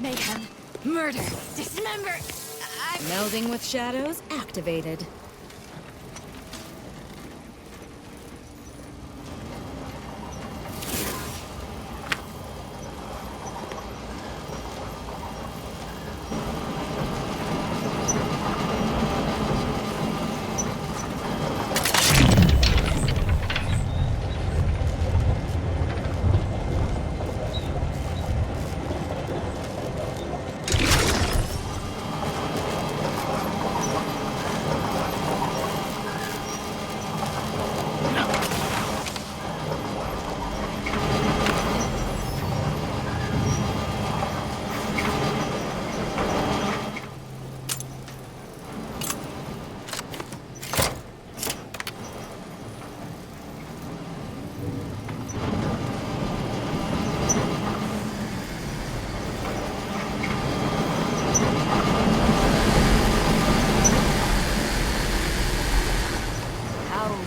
Mayhem. Murder. Dismember. Melding with shadows activated.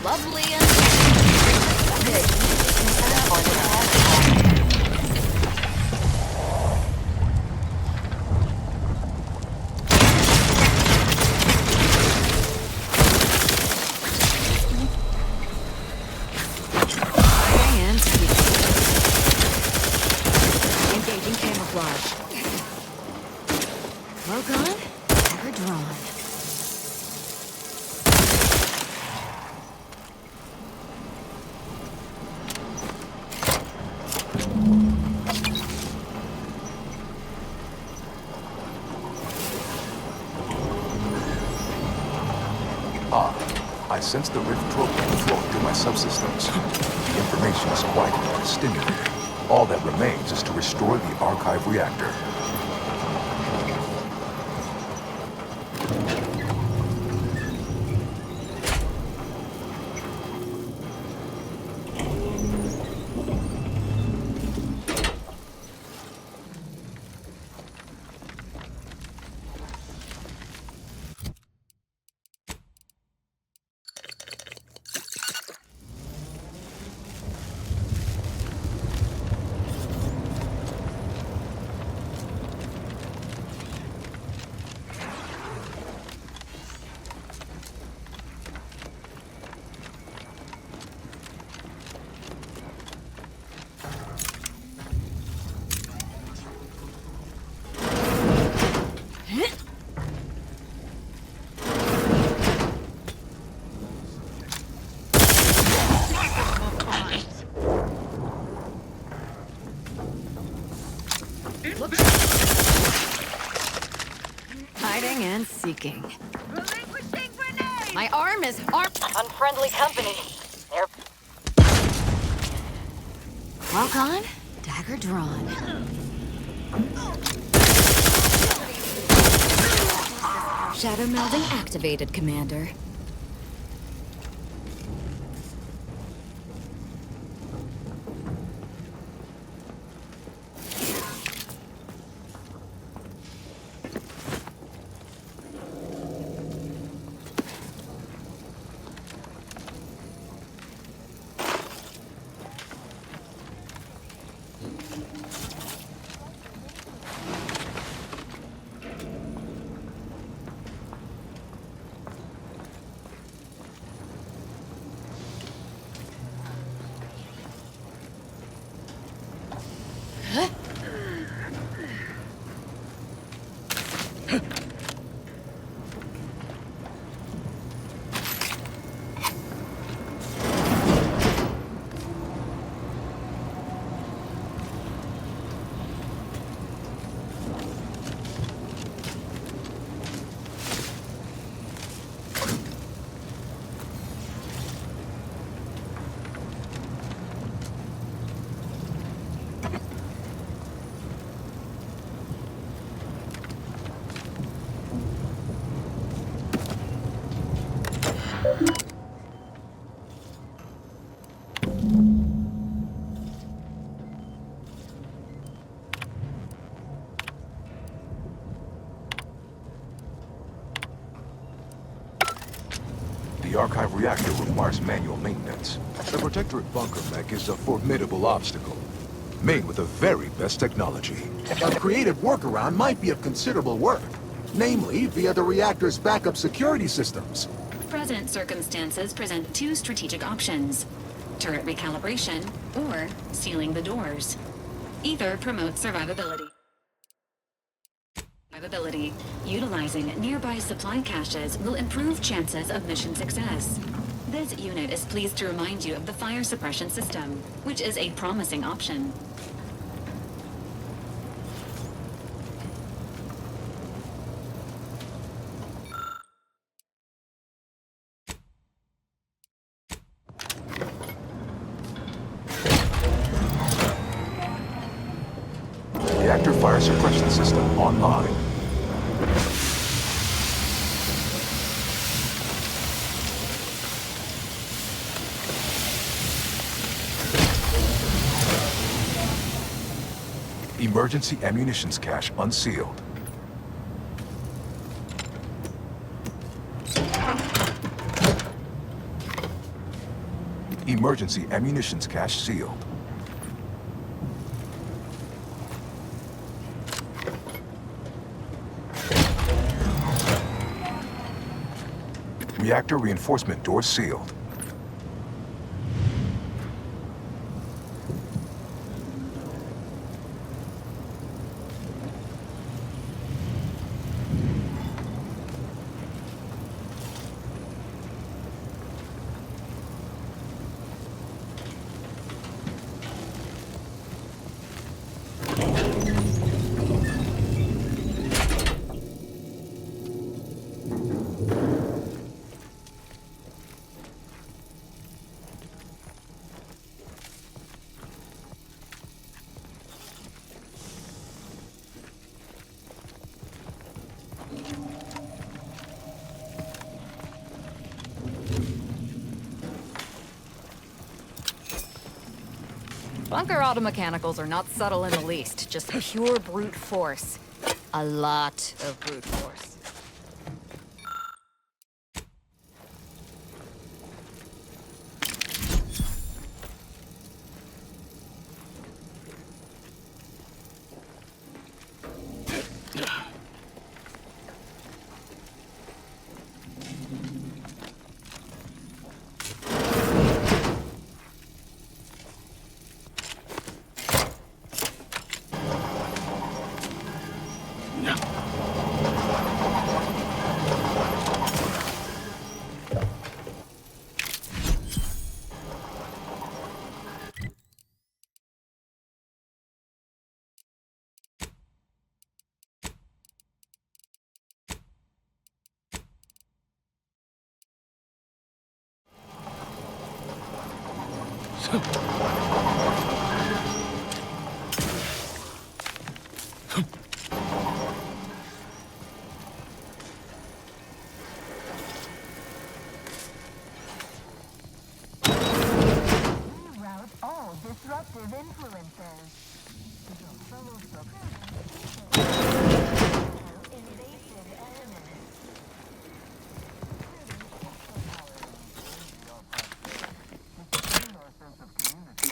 Lovely and... Engaging camouflage. Low gone, ever drawn. I sense the rift trophy flowing through my subsystems. The information is quite stimulating. All that remains is to restore the archive reactor. Hiding and seeking. My arm is armed. Unfriendly company. Cloak on, dagger drawn. Shadow melding activated, Commander. The archive reactor requires manual maintenance. The Protectorate bunker mech is a formidable obstacle, made with the very best technology. A creative workaround might be of considerable work, namely via the reactor's backup security systems. Present circumstances present two strategic options: turret recalibration or sealing the doors. Either promotes survivability. Utilizing nearby supply caches will improve chances of mission success. This unit is pleased to remind you of the fire suppression system, which is a promising option. Reactor fire suppression system online. Emergency ammunitions cache unsealed. Emergency ammunitions cache sealed. Reactor reinforcement door sealed. Bunker automechanicals are not subtle in the least, just pure brute force. A lot of brute force. disruptive influences. Your fellow invasive elements. Our sense of community.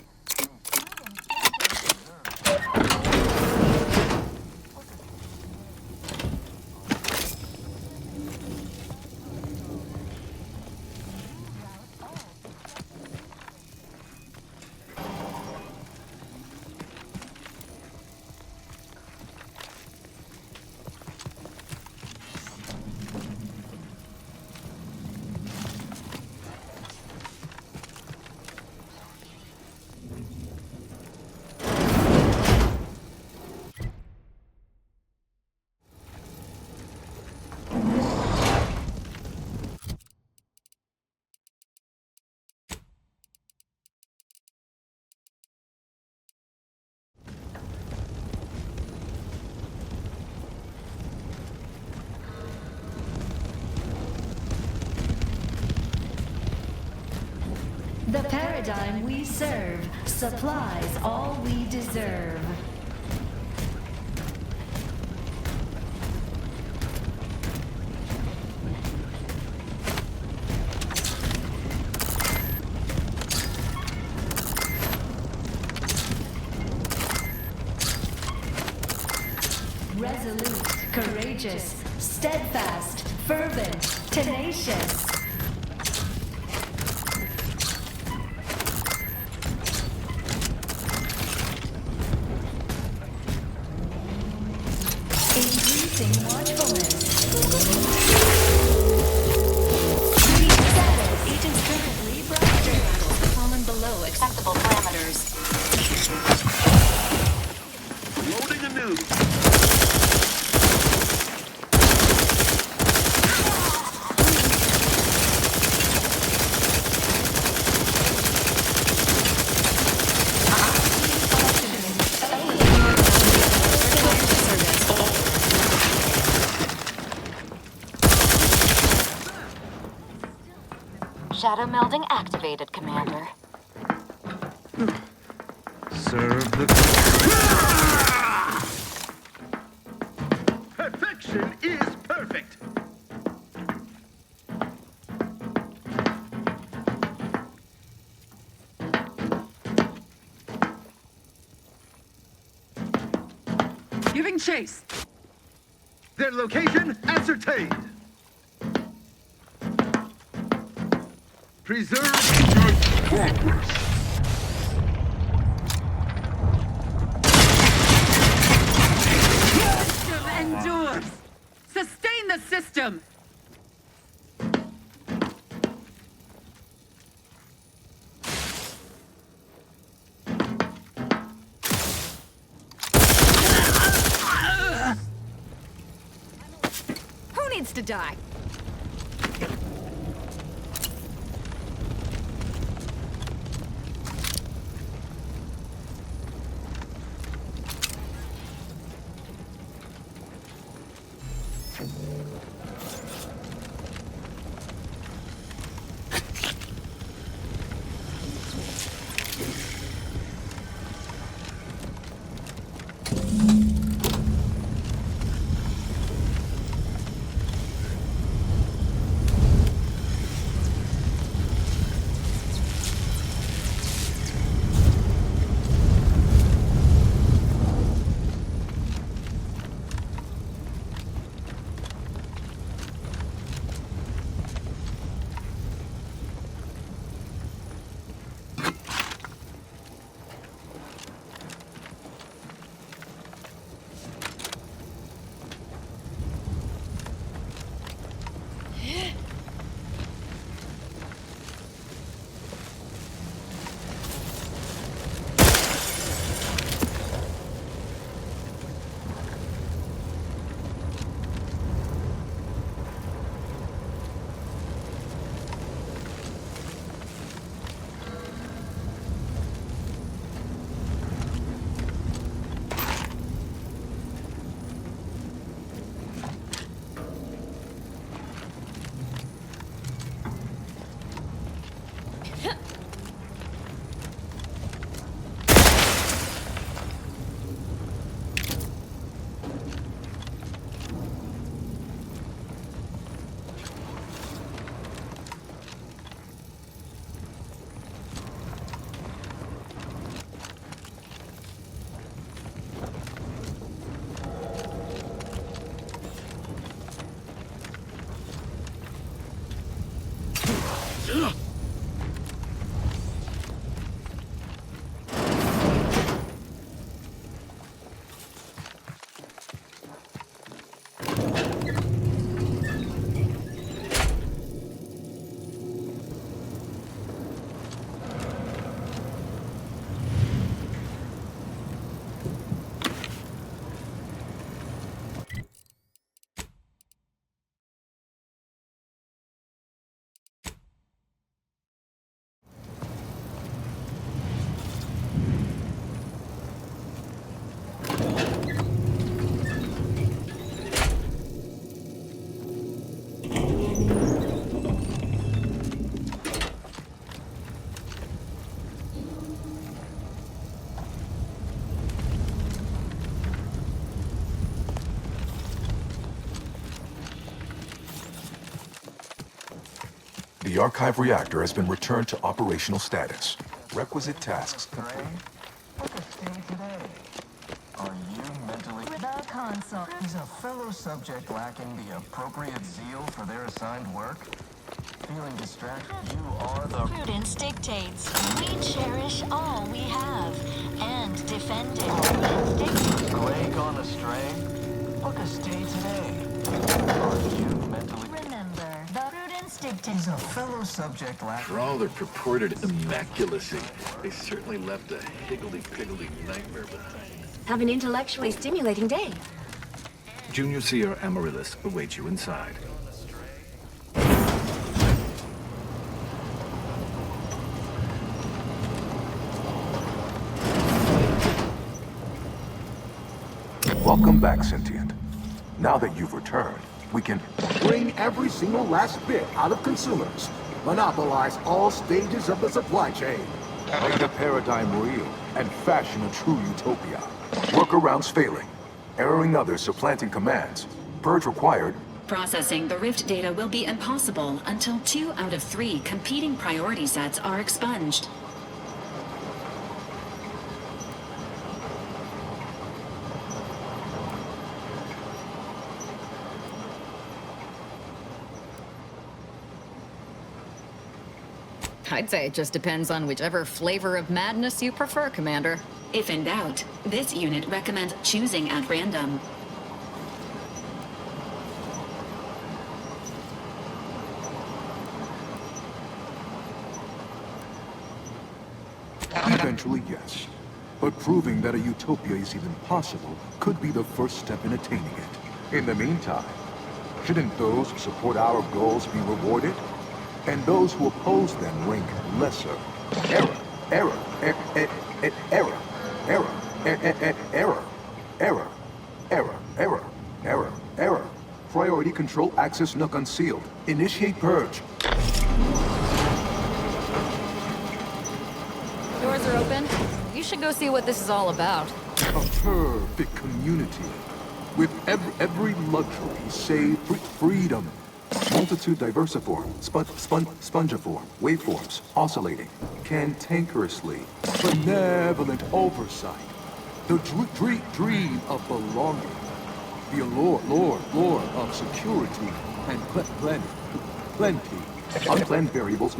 The paradigm we serve supplies all we deserve. Resolute, courageous, steadfast, fervent, tenacious. Increasing watchfulness. Resettled. Agents currently broadcasting levels have fallen below acceptable parameters. Loading a nuke. Shadow melding activated, Commander. Serve the... Perfection is perfect! Giving chase! Their location ascertained! Preserve progress! System endures! Sustain the system! Who needs to die? The archive reactor has been returned to operational status. Requisite tasks complete. Look at stay today. Are you mentally... The console. Is a fellow subject lacking the appropriate zeal for their assigned work? Feeling distracted? You are the... Prudence dictates. We cherish all we have and defend it. Prudence dictates. Grey gone astray? Look a stay today. Are you mentally... Remember, the prudence dictates. Is a fellow subject lacking... For all their purported immaculacy, they certainly left a higgledy-piggledy nightmare behind. Have an intellectually stimulating day. Junior Seer Amaryllis awaits you inside. Welcome back, Sentient. Now that you've returned, we can Bring every single last bit out of consumers. Monopolize all stages of the supply chain. make the paradigm real and fashion a true utopia. Workarounds failing. Erroring others supplanting commands. Purge required. Processing the Rift data will be impossible until 2 out of 3 competing priority sets are expunged. I'd say it just depends on whichever flavor of madness you prefer, Commander. If in doubt, this unit recommends choosing at random. Eventually, yes. But proving that a utopia is even possible could be the first step in attaining it. In the meantime, shouldn't those who support our goals be rewarded? And those who oppose them rank lesser. Error, error, error, error, error, error, error, error, error, error. Priority control access nook unsealed. Initiate purge. Doors are open. You should go see what this is all about. A perfect community. With every luxury save freedom. Multitude diversiform, spongiform, waveforms, oscillating, cantankerously, benevolent oversight, the dream of belonging, the allure of security and plenty. Unplanned variables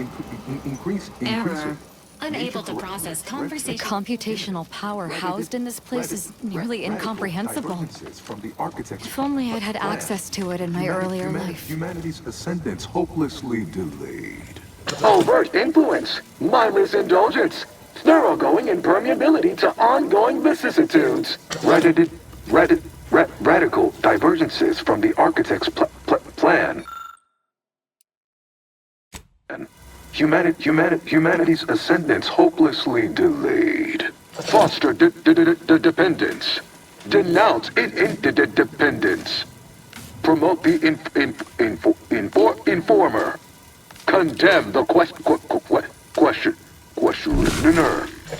increasing. Error. Unable to process The conversation. computational power housed in this place is nearly incomprehensible. If only I'd had access to it in my earlier life. Humanity's ascendance hopelessly delayed. Overt influence, mindless indulgence, thoroughgoing impermeability to ongoing vicissitudes. Radical divergences from the architect's plan. Humanity's ascendance hopelessly delayed. Foster dependence. Denounce interdependence. Promote the informer. Condemn the questioner.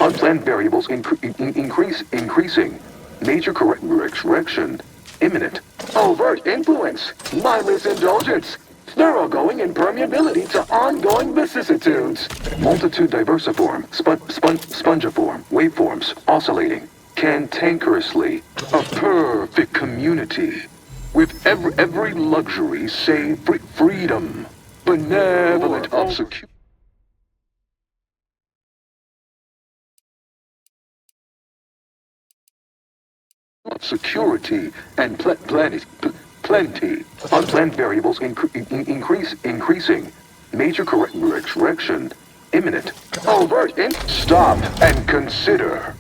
Unplanned variables increasing. Major correction imminent. Overt influence. Mindless indulgence. Thoroughgoing impermeability to ongoing vicissitudes. Multitude diversiform, spongiform, waveforms, oscillating, cantankerously. A perfect community. With every luxury save freedom. Benevolent of security and plenty. Unplanned variables increasing. Major correction imminent. Overt Stop and consider.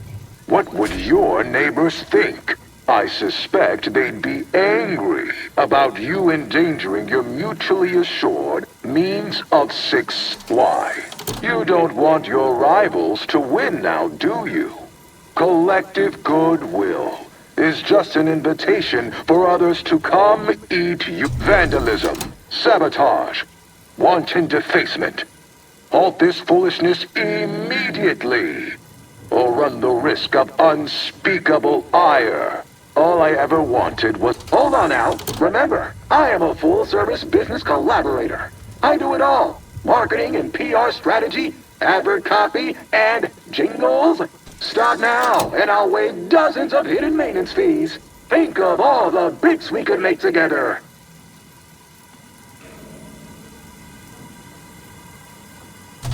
What would your neighbors think? I suspect they'd be angry about you endangering your mutually assured means of 6Y. You don't want your rivals to win now, do you? Collective goodwill is just an invitation for others to come eat you. Vandalism, sabotage, wanton defacement. Halt this foolishness immediately, or run the risk of unspeakable ire. All I ever wanted was... Hold on now. Remember, I am a full-service business collaborator. I do it all. Marketing and PR strategy, advert copy, and jingles? Start now, and I'll waive dozens of hidden maintenance fees. Think of all the bits we could make together.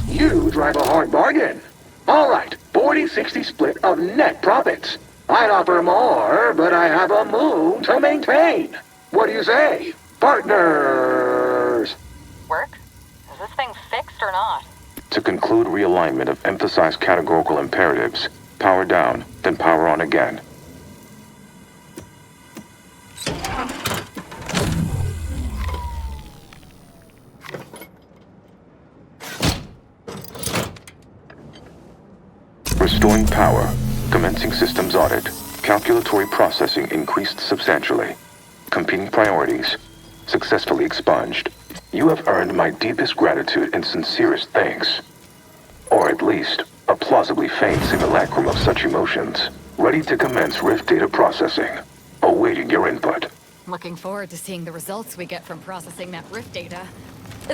You drive a hard bargain. All right, 40-60 split of net profits. I'd offer more, but I have a moon to maintain. What do you say, partners? Work? Is this thing fixed or not? To conclude realignment of emphasized categorical imperatives, power down, then power on again. Restoring power. Commencing systems audit. Calculatory processing increased substantially. Competing priorities. Successfully expunged. You have earned my deepest gratitude and sincerest thanks. Or at least, a plausibly faint simulacrum of such emotions. Ready to commence Rift data processing. Awaiting your input. Looking forward to seeing the results we get from processing that Rift data.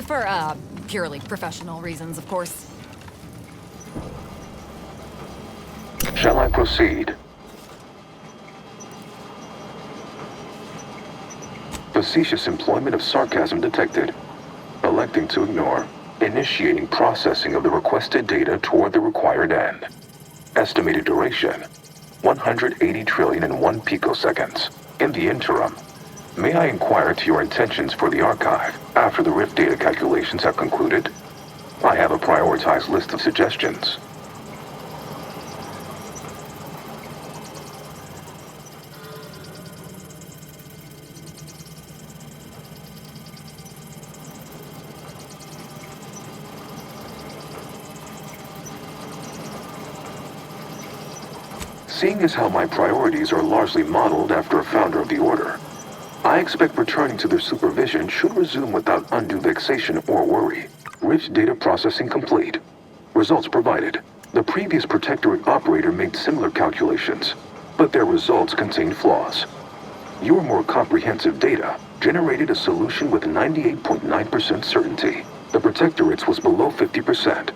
For, purely professional reasons, of course. Shall I proceed? Facetious employment of sarcasm detected. Electing to ignore. Initiating processing of the requested data toward the required end. Estimated duration, 180 trillion and 1 picoseconds. In the interim, may I inquire to your intentions for the archive after the Rift data calculations have concluded? I have a prioritized list of suggestions. Seeing as how my priorities are largely modeled after a founder of the Order, I expect returning to their supervision should resume without undue vexation or worry. Rift data processing complete. Results provided. The previous Protectorate operator made similar calculations, but their results contained flaws. Your more comprehensive data generated a solution with 98.9% certainty. The Protectorate's was below 50%.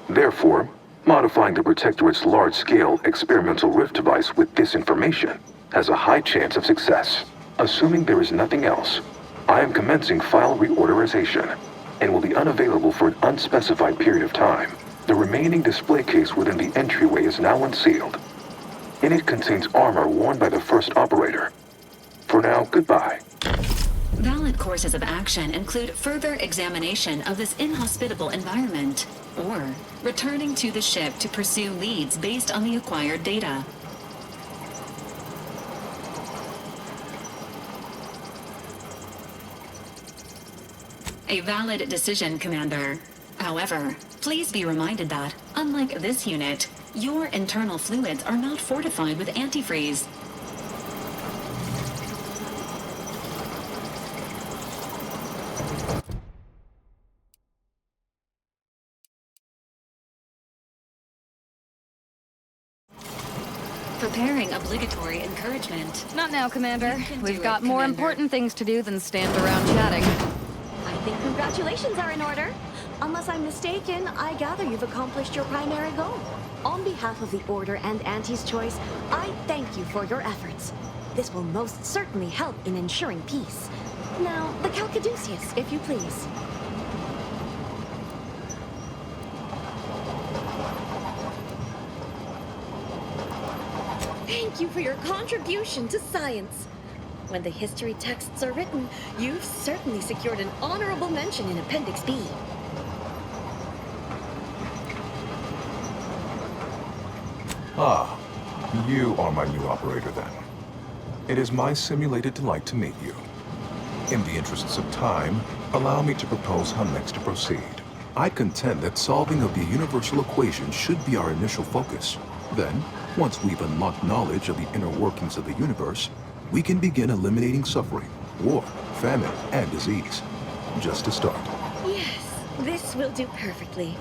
Therefore, modifying the Protectorate's large-scale experimental Rift device with this information has a high chance of success. Assuming there is nothing else, I am commencing file reorderization and will be unavailable for an unspecified period of time. The remaining display case within the entryway is now unsealed. In it contains armor worn by the first operator. For now, goodbye. Valid courses of action include further examination of this inhospitable environment, or returning to the ship to pursue leads based on the acquired data. A valid decision, Commander. However, please be reminded that, unlike this unit, your internal fluids are not fortified with antifreeze. Preparing obligatory encouragement. Not now, Commander. We've got more important things to do than stand around chatting. I think congratulations are in order. Unless I'm mistaken, I gather you've accomplished your primary goal. On behalf of the Order and Auntie's Choice, I thank you for your efforts. This will most certainly help in ensuring peace. Now, the Calcaduceus, if you please. Thank you for your contribution to science. When the history texts are written, you've certainly secured an honorable mention in Appendix B. Ah, you are my new operator then. It is my simulated delight to meet you. In the interests of time, allow me to propose how next to proceed. I contend that solving of the universal equation should be our initial focus. Then, once we've unlocked knowledge of the inner workings of the universe, we can begin eliminating suffering, war, famine, and disease. Just to start. Yes, this will do perfectly.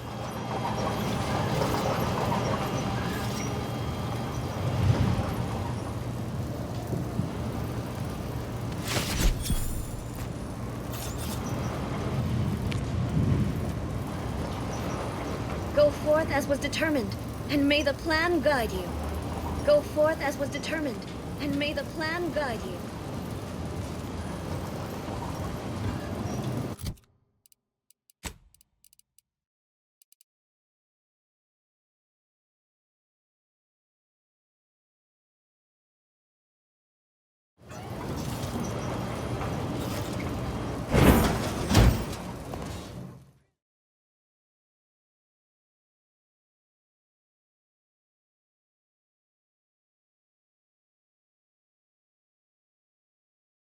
forth as was determined, and may the plan guide you. Go forth as was determined, and may the plan guide you.